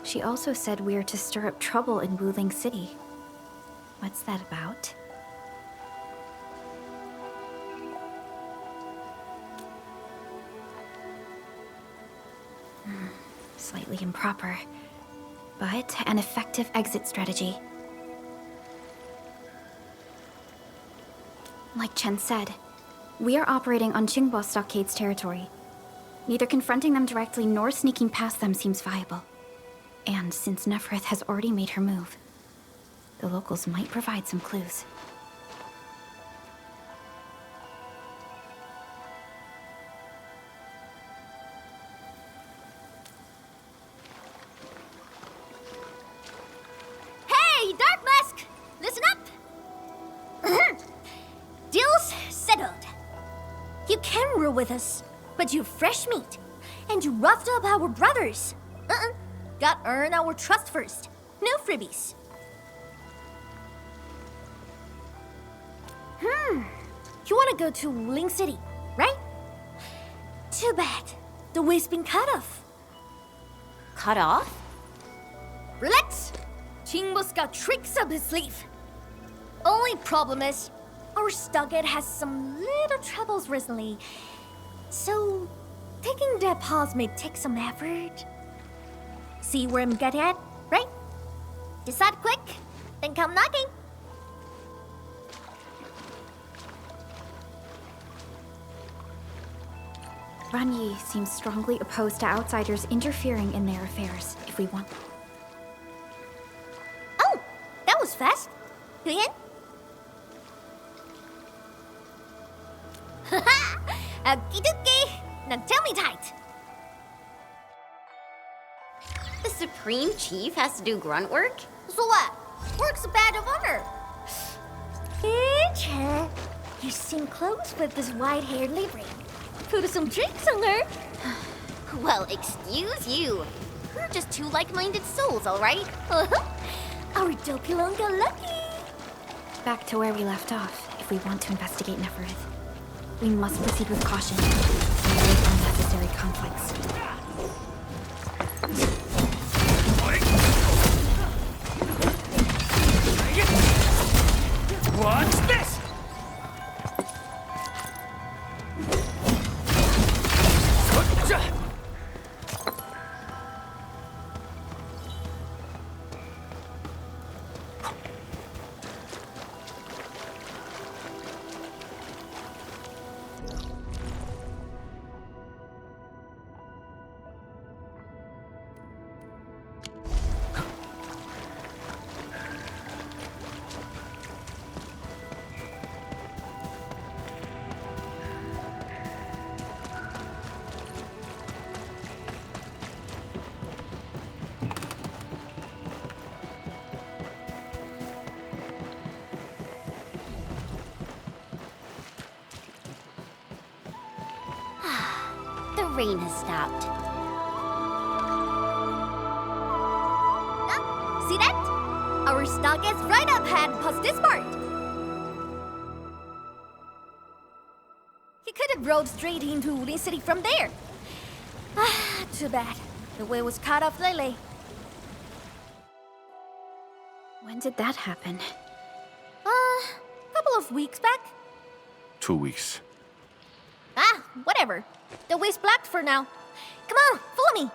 she also said we are to stir up trouble in Wuling City. What's that about? Slightly improper, but an effective exit strategy. Like Chen said, we are operating on Qingbo Stockade's territory. Neither confronting them directly nor sneaking past them seems viable. And since Neferth has already made her move, the locals might provide some clues. Hey, Dark Mask! Listen up! Deal's settled. You can rule with us, but you're fresh meat, and you roughed up our brothers. Got earn our trust first. No freebies. You wanna go to Wuling City, right? Too bad. The way's been cut off. Cut off? Relax. Qingbo's got tricks up his sleeve. Only problem is, our Stargate has some little troubles recently. So, taking that pause may take some effort. See where I'm getting at, right? Decide quick, then come knocking. Ran Yi seems strongly opposed to outsiders interfering in their affairs if we want. Oh, that was fast. You in? Okie dokie. Now tell me tight. The Supreme Chief has to do grunt work? So what? Work's a badge of honor. Hey, you seem close with this white-haired lady. Put some tricks on her. Well, excuse you. We're just two like-minded souls, all right? Our Dopulon got lucky. Back to where we left off, if we want to investigate Neferth. We must proceed with caution and avoid unnecessary conflicts. What's this? The rain has stopped. See that? Our Stargate's right up ahead past this part. He could have rode straight into Wuling City from there. Too bad. The way was cut off lately. When did that happen? Couple of weeks back. 2 weeks. Ah, whatever. The way's blocked for now. Come on, follow me.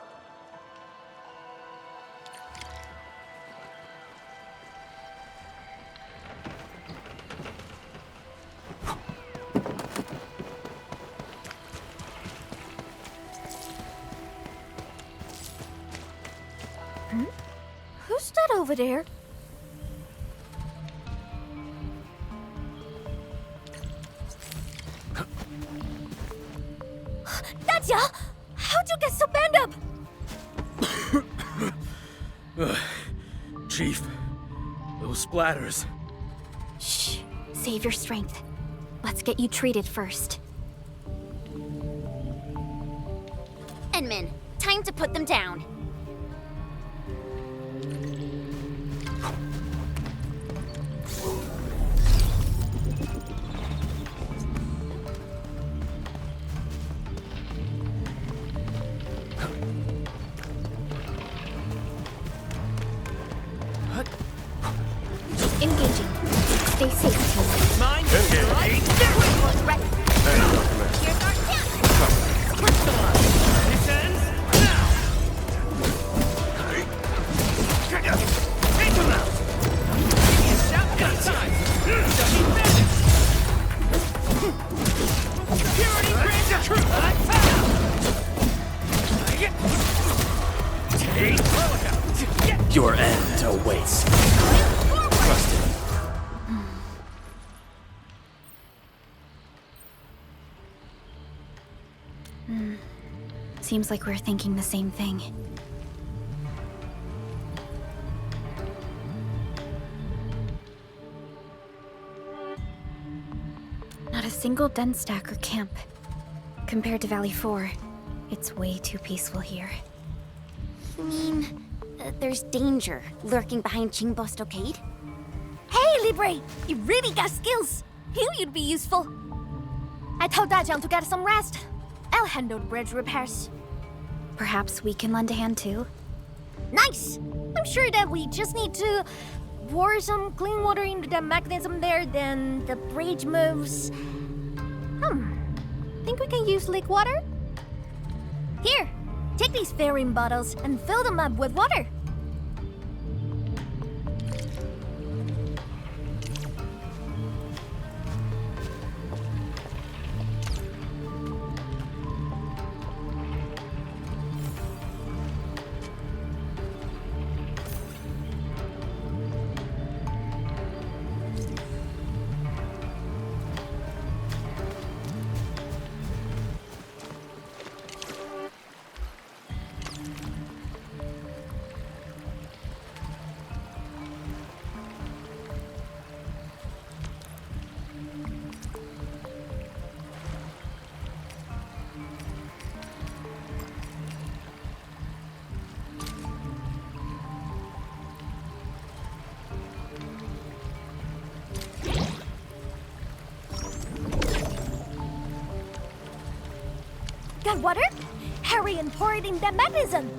Who's that over there? That's ya! How'd you get so banged up? Chief, those splatters. Shh. Save your strength. Let's get you treated first. Enman, time to put them down. Engaging. Stay safe, team. Mine. Engage. Right. Hey, document. Here's our chance. Switch the line. This ends now. Take them out. Shotgun time. Dummy bandits. Security grants truth. Take Relica. Your end awaits. Trust it. Seems like we're thinking the same thing. Not a single den stack or camp. Compared to Valley 4, it's way too peaceful here. You mean there's danger lurking behind Qingbo Stockade? Hey, Libre! You really got skills. Knew you'd be useful. I told Dajiang to get some rest. I'll handle the bridge repairs. Perhaps we can lend a hand too? Nice! I'm sure that we just need to pour some clean water into the mechanism there, then the bridge moves. Think we can use leak water? Here, take these fairing bottles and fill them up with water. Got water? Hurry and pour it in the mechanism.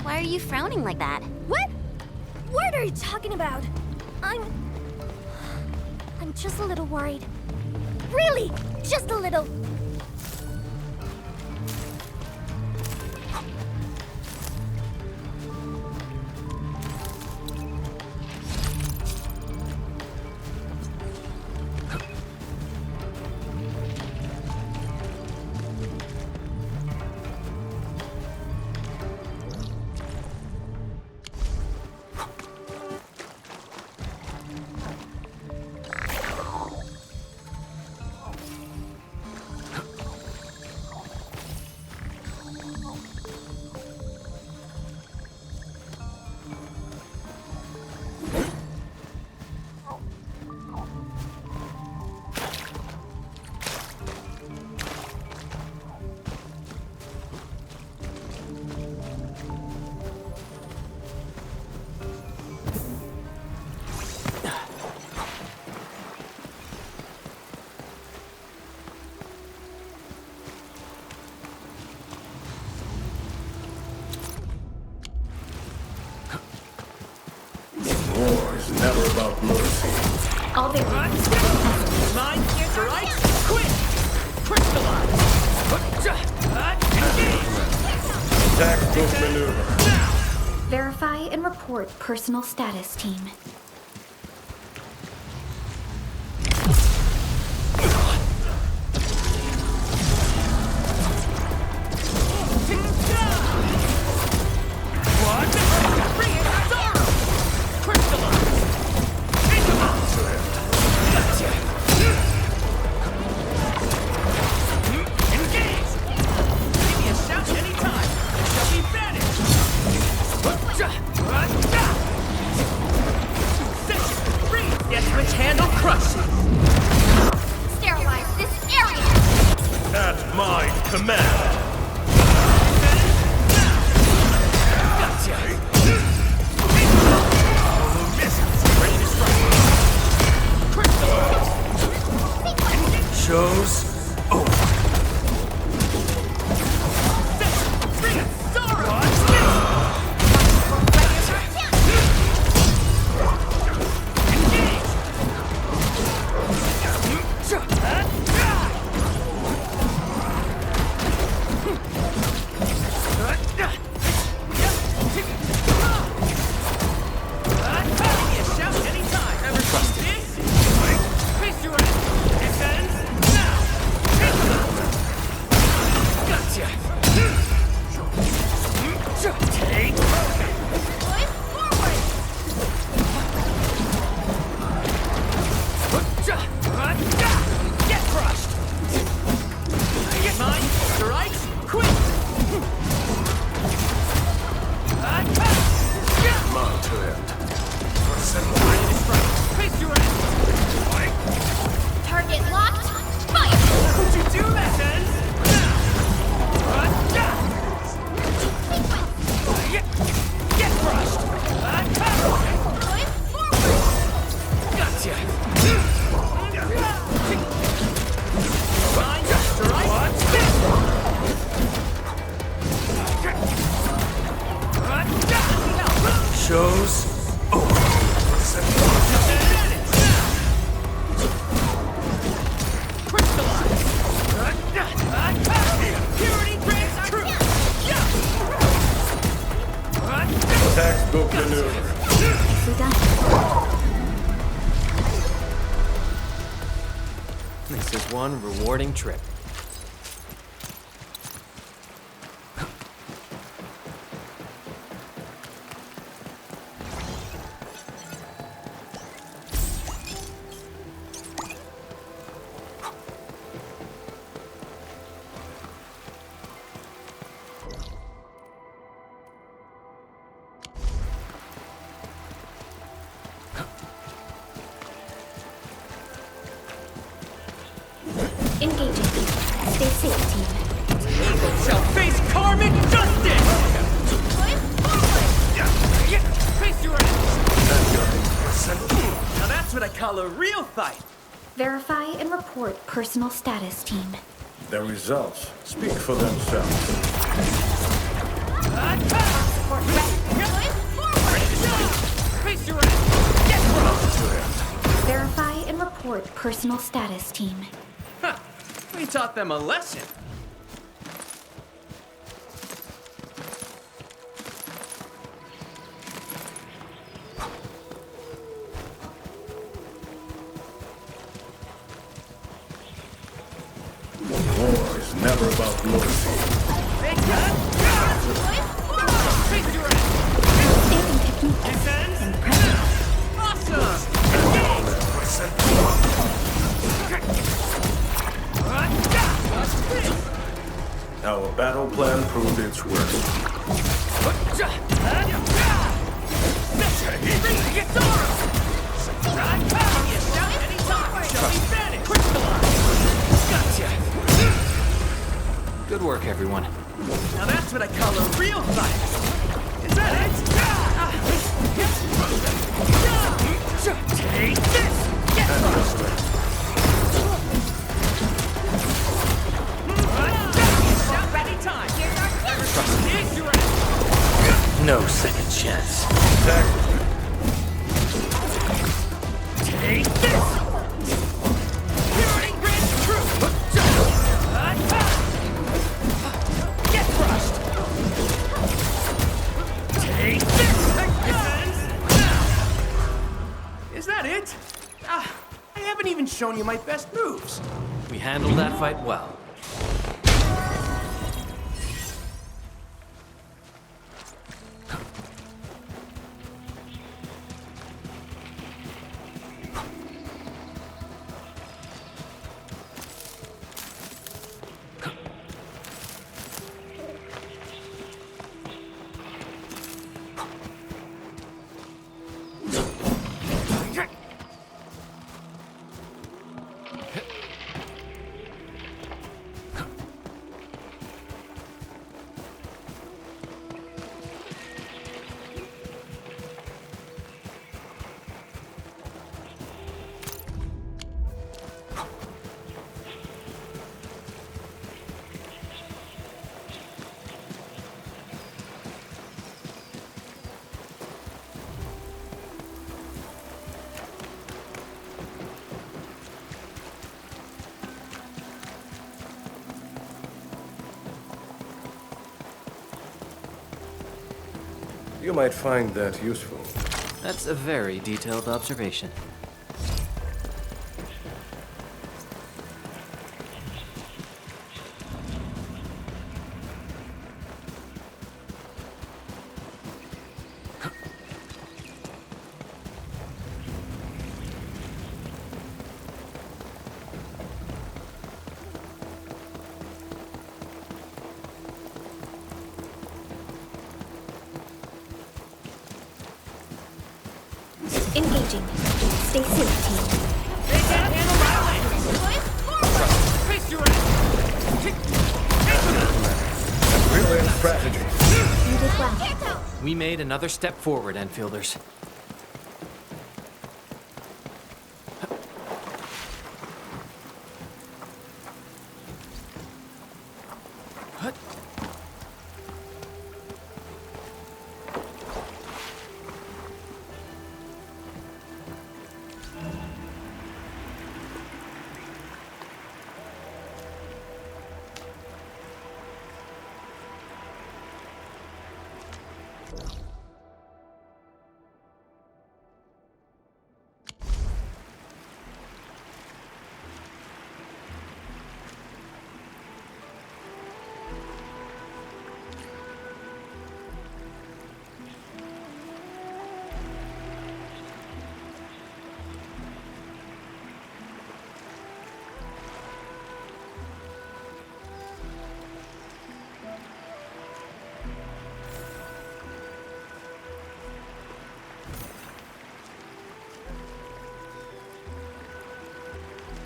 Why are you frowning like that? What? What are you talking about? I'm just a little worried. Really, just a little. Never about mercy. All there is. Mine, right? Quick! Crystallize! Tactical maneuver. Verify and report personal status, team. This is one rewarding trip. Engaging. Stay safe, team. Evil shall face karmic justice! Face your ass! Now that's what I call a real fight! Verify and report personal status, team. The results speak for themselves. Face your ass! Get Verify and report report personal status, team. Huh. We taught them a lesson. War is never about loyalty. Our battle plan proved its worth. Good work, everyone. Now that's what I call a real fight. Is that it? Take this! Get ready time! No second chance. Take this! Get crushed! Take this! Is that it? I haven't even shown you my best moves. We handled that fight well. You might find that useful. That's a very detailed observation. Engaging. Stay safe, team. They can't handle my face your Brilliant strategy. You did well. We made another step forward, Enfielders.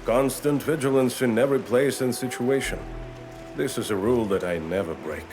Constant vigilance in every place and situation. This is a rule that I never break.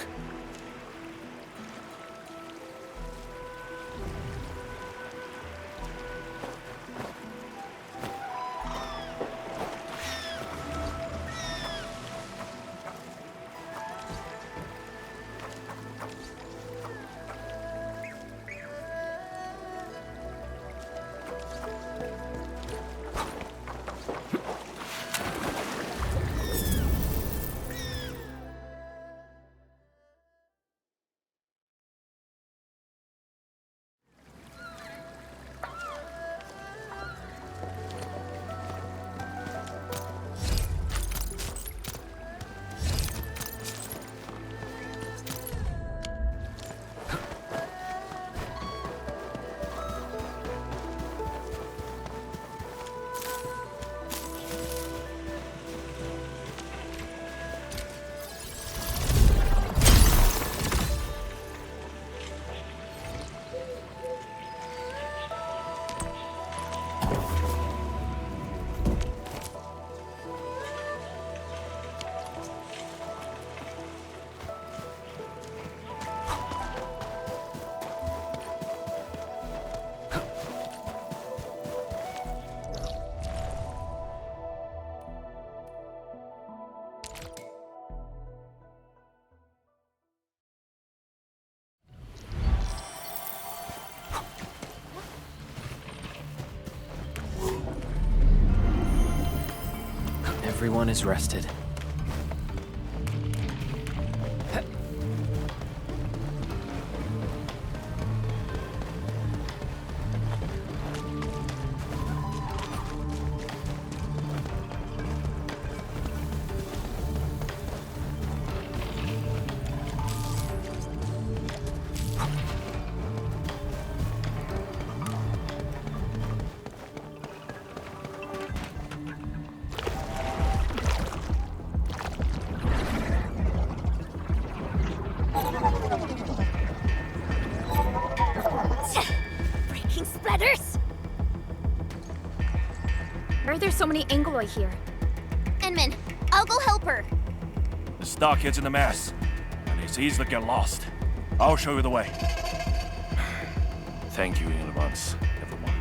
Everyone is rested. Freaking splatters! Why are there so many Angloy here? Enman, I'll go help her. The stockhead's in a mess, and it's easy to get lost. I'll show you the way. Thank you in advance, everyone.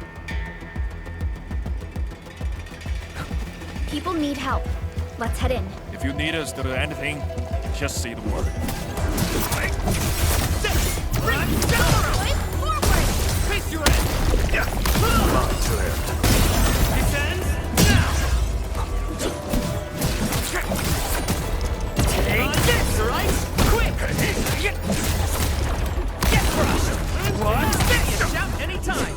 People need help. Let's head in. If you need us to do anything, just say the word. Face your end! Come on to it. Descend now! Take this, right? Quick! Get crushed! What? Shout anytime!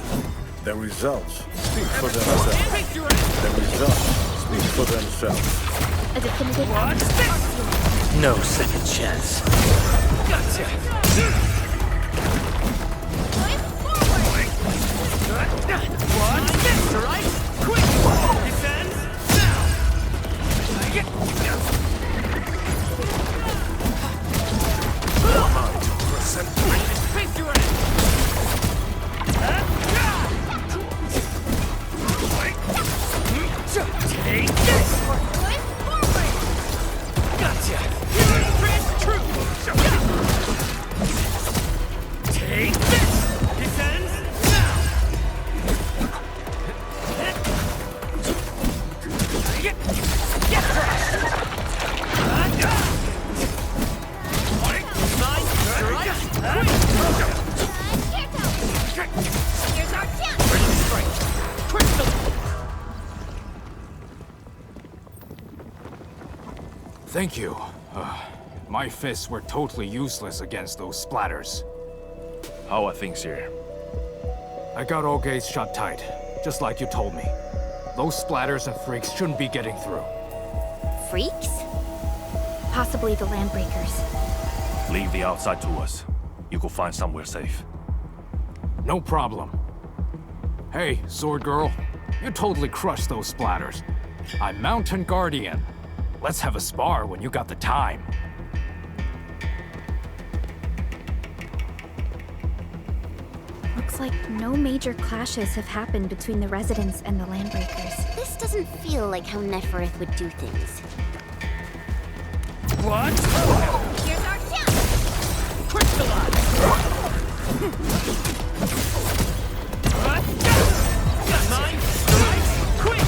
The results speak for themselves. Face your end! The results speak for themselves. A definitive No second chance. Gotcha! One, this, right? Quick! Descend now! Face your end! Take this! Gotcha! True! Take this! Descends now! Get crushed! Nine, right? Here's our chance! Thank you. My fists were totally useless against those splatters. How are things here? I got all gates shut tight, just like you told me. Those splatters and freaks shouldn't be getting through. freaks? Possibly the Landbreakers. Leave the outside to us. You go find somewhere safe. No problem. Hey, Sword Girl. You totally crushed those splatters. I'm Mountain Guardian. Let's have a spar when you got the time. Looks like no major clashes have happened between the residents and the Landbreakers. This doesn't feel like how Nefereth would do things. What? Here's our chance! Crystallize! Got mine! Right! Quick!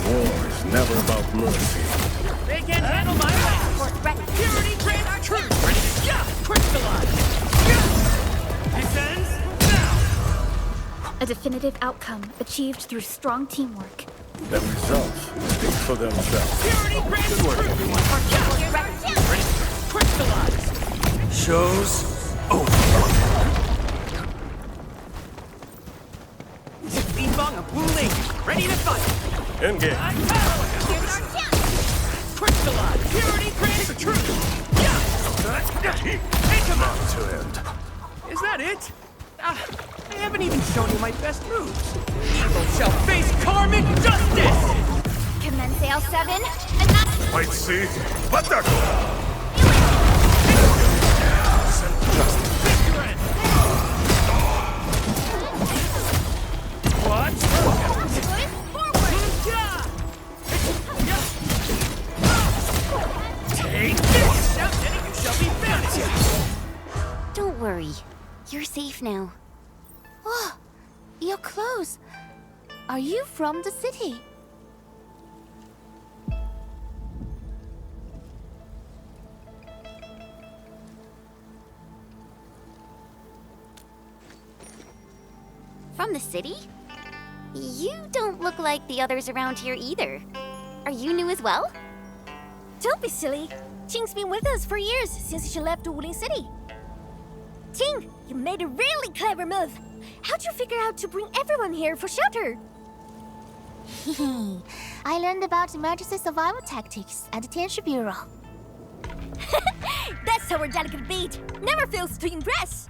War is never about mercy. They can't handle my wrath! Purity grant truth! Yeah! Crystallize! Yeah! Descends now! A definitive outcome achieved through strong teamwork. The results speak for themselves. Purity grant truth! Ready? Crystallize! Show's over. Bong of Blue Lake, ready to fight! Engage. Crystallize! Purity grant truth! Yeah! Take him on to it. Is that it? I haven't even shown you my best moves. Evil shall face karmic justice! Commence L7, and that's... Might see. Pataco! What? Take this! Shout and you shall be banished! Don't worry. You're safe now. Oh, your clothes. Are you from the city? from the city? You don't look like the others around here either. Are you new as well? Don't be silly. Qing's been with us for years, since she left Wuling City. Qing, you made a really clever move. How'd you figure out to bring everyone here for shelter? I learned about emergency survival tactics at the Tianshi Bureau. That's our delicate beat. Never fails to impress.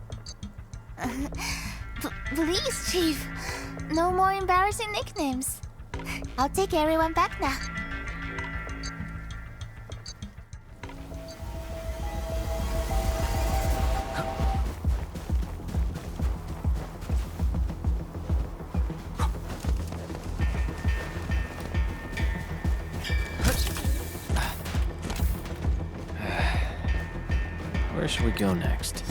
Please, Chief. No more embarrassing nicknames. I'll take everyone back now. Where should we go next?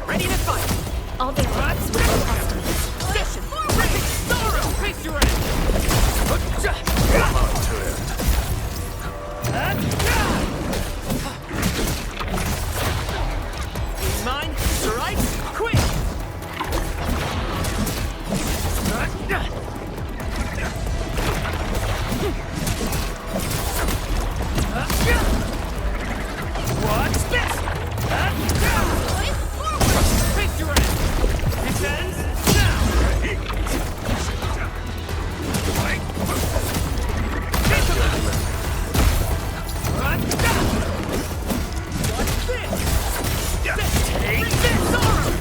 Ready to fight! All the rocks will be estimated. Session! Rapid sorrow! Face your end! Come on to it. Mine, right? Quick! What's this? Face your end! Descends now! What's this? Take this arm!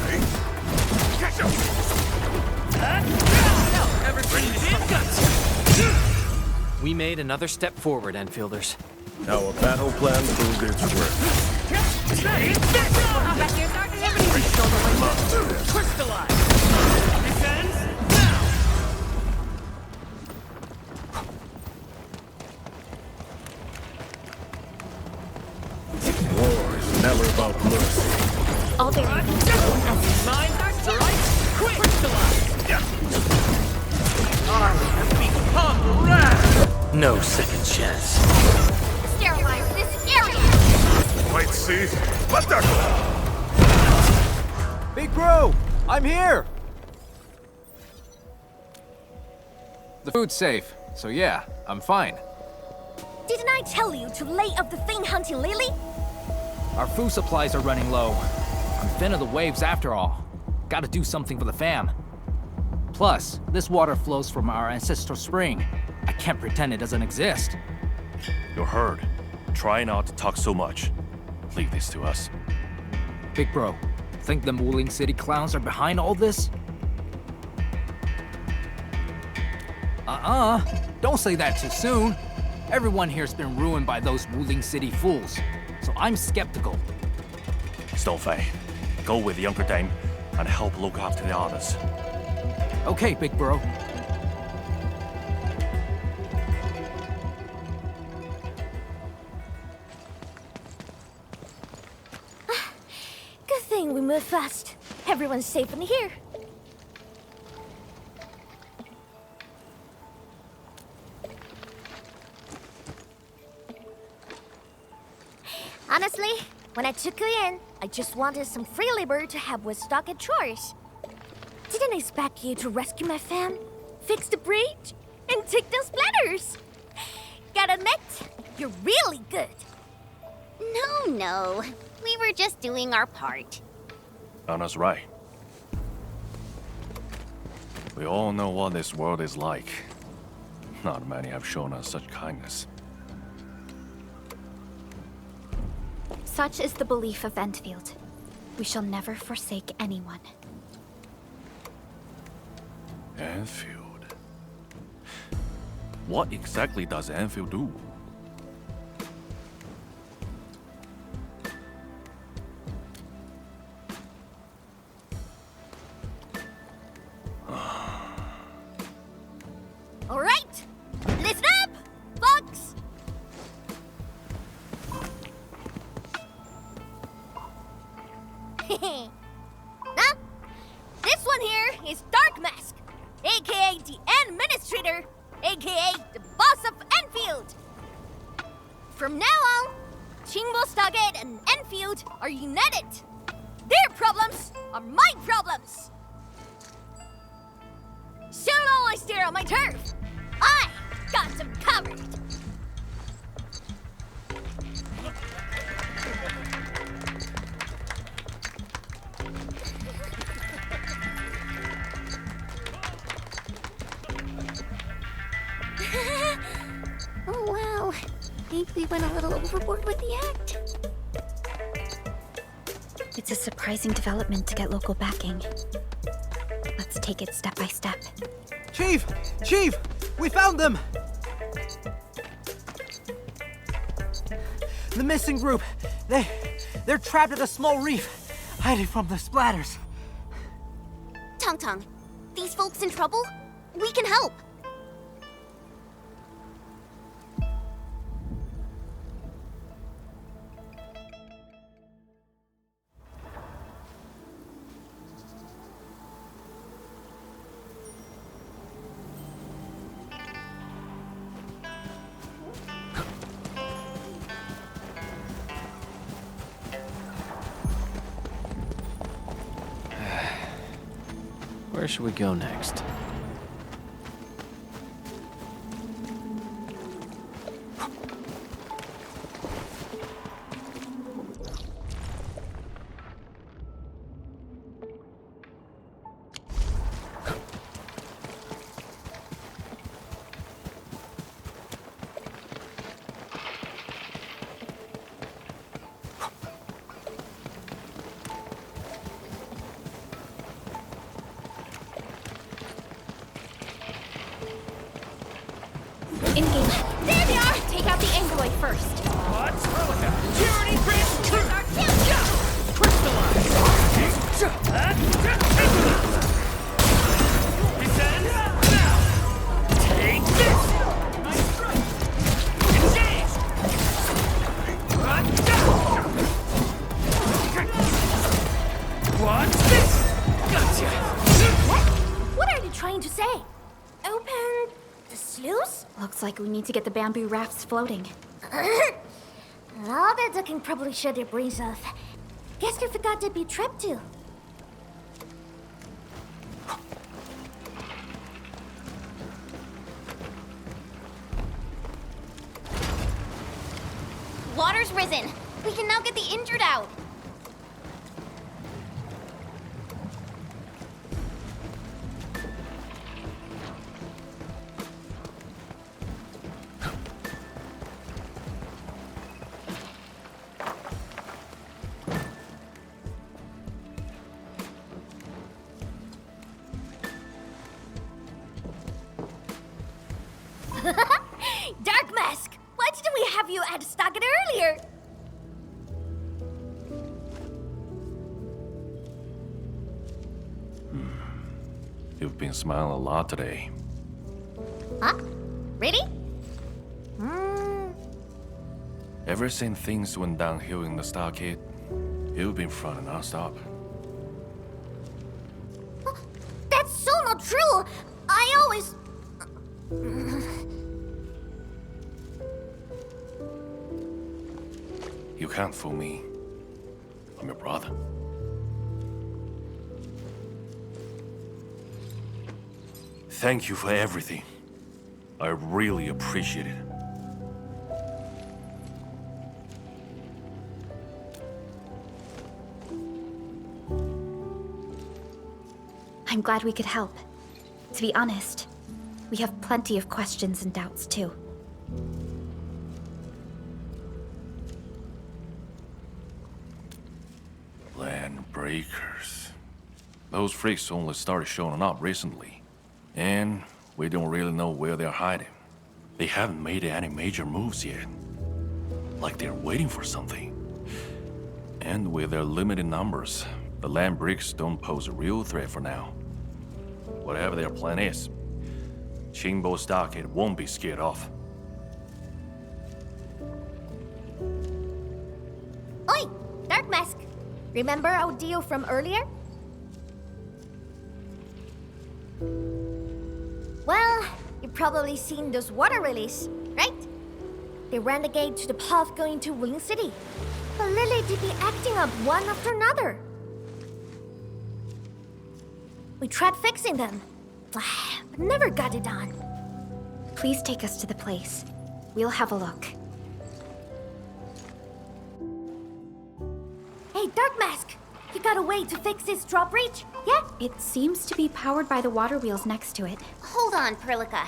Catch him! Now, everybody in guns! We made another step forward, Enfielders. Our battle plan proved its worth. Crystallize! Descends now! War is never about mercy. All their Mine, right? Quick! Crystallize! I have become wrath! No second chance. Sterilize this area! Might see. Pataco! Big bro, I'm here! The food's safe, so yeah, I'm fine. Didn't I tell you to lay off the thing hunting Lily? Our food supplies are running low. I'm thin of the waves after all. Gotta do something for the fam. Plus, this water flows from our ancestral spring. I can't pretend it doesn't exist. You're heard. Try not to talk so much. Leave this to us. Big bro, think them Wuling City clowns are behind all this? Don't say that too soon. Everyone here's been ruined by those Wuling City fools, so I'm skeptical. Stonefei, go with the younger dame and help look after the others. Okay, big bro. Good thing we moved fast. Everyone's safe in here. Honestly, when I took you in, I just wanted some free labor to help with stock and chores. Didn't expect you to rescue my fam, fix the bridge, and take down splatters. Gotta admit, you're really good. No. We were just doing our part. Anna's right. We all know what this world is like. Not many have shown us such kindness. Such is the belief of Endfield. We shall never forsake anyone. Enfield. What exactly does Enfield do? All right, listen up, folks. Now, this one here is Dark Mask, aka the Administrator, aka the boss of Enfield. From now on, Chingbo Stargate and Enfield are united. Their problems are my problems. So long I stare on my turf. I got them covered. Oh wow, think we went a little overboard with the act. It's a surprising development to get local backing. Let's take it step by step. Chief! Chief! We found them! The missing group. They're trapped at a small reef, hiding from the splatters. Tong Tong, these folks in trouble? We can help. Where should we go next? Engage. There they are! Take out the android first. What's Hurlica? Tyranny crystallize! Descend now! Take this! Nice strike! Engage! What's this? Gotcha! What are you trying to say? Open the sluice? Looks like we need to get the bamboo rafts floating. All that ducking probably shut their brains off. Guess they forgot to be trapped too. Water's risen. We can now get the injured out. Dark Mask! Why didn't we have you at Stockett earlier? You've been smiling a lot today. Huh? Really? Ever since things went downhill in the stockade, you've been front non-stop. That's so not true! I always... You can't fool me. I'm your brother. Thank you for everything. I really appreciate it. I'm glad we could help. To be honest, we have plenty of questions and doubts too. Land breakers. Those freaks only started showing up recently. And we don't really know where they're hiding. They haven't made any major moves yet. Like they're waiting for something. And with their limited numbers, the land breaks don't pose a real threat for now. Whatever their plan is, Chingbo Stockade won't be scared off. Oi! Dark Mask! Remember our deal from earlier? Well, you've probably seen those water lilies, right? They ran the gate to the path going to Wuling City. But Lily did be acting up one after another. We tried fixing them, but never got it done. Please take us to the place. We'll have a look. Hey, Dark Mask! You got a way to fix this drawbridge? Yeah? It seems to be powered by the water wheels next to it. Hold on, Perlica.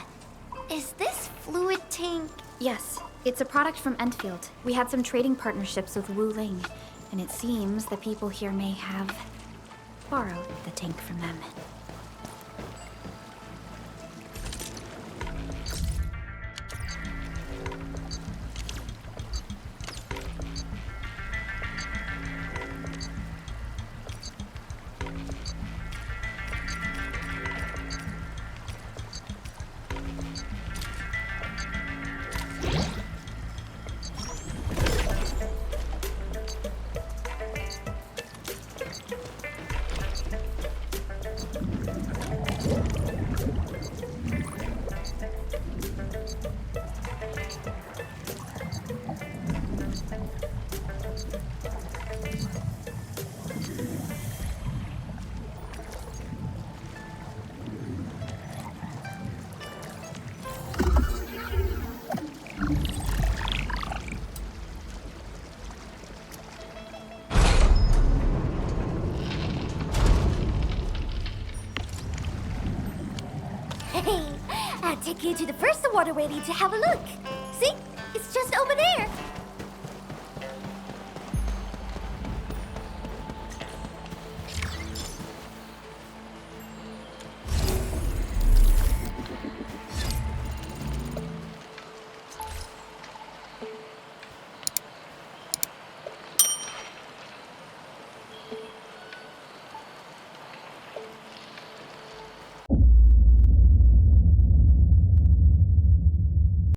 Is this fluid tank? Yes, it's a product from Endfield. We had some trading partnerships with Wuling, and it seems the people here may have borrowed the tank from them. Hey, I'll take you to the first water lily to have a look. See? It's just over there.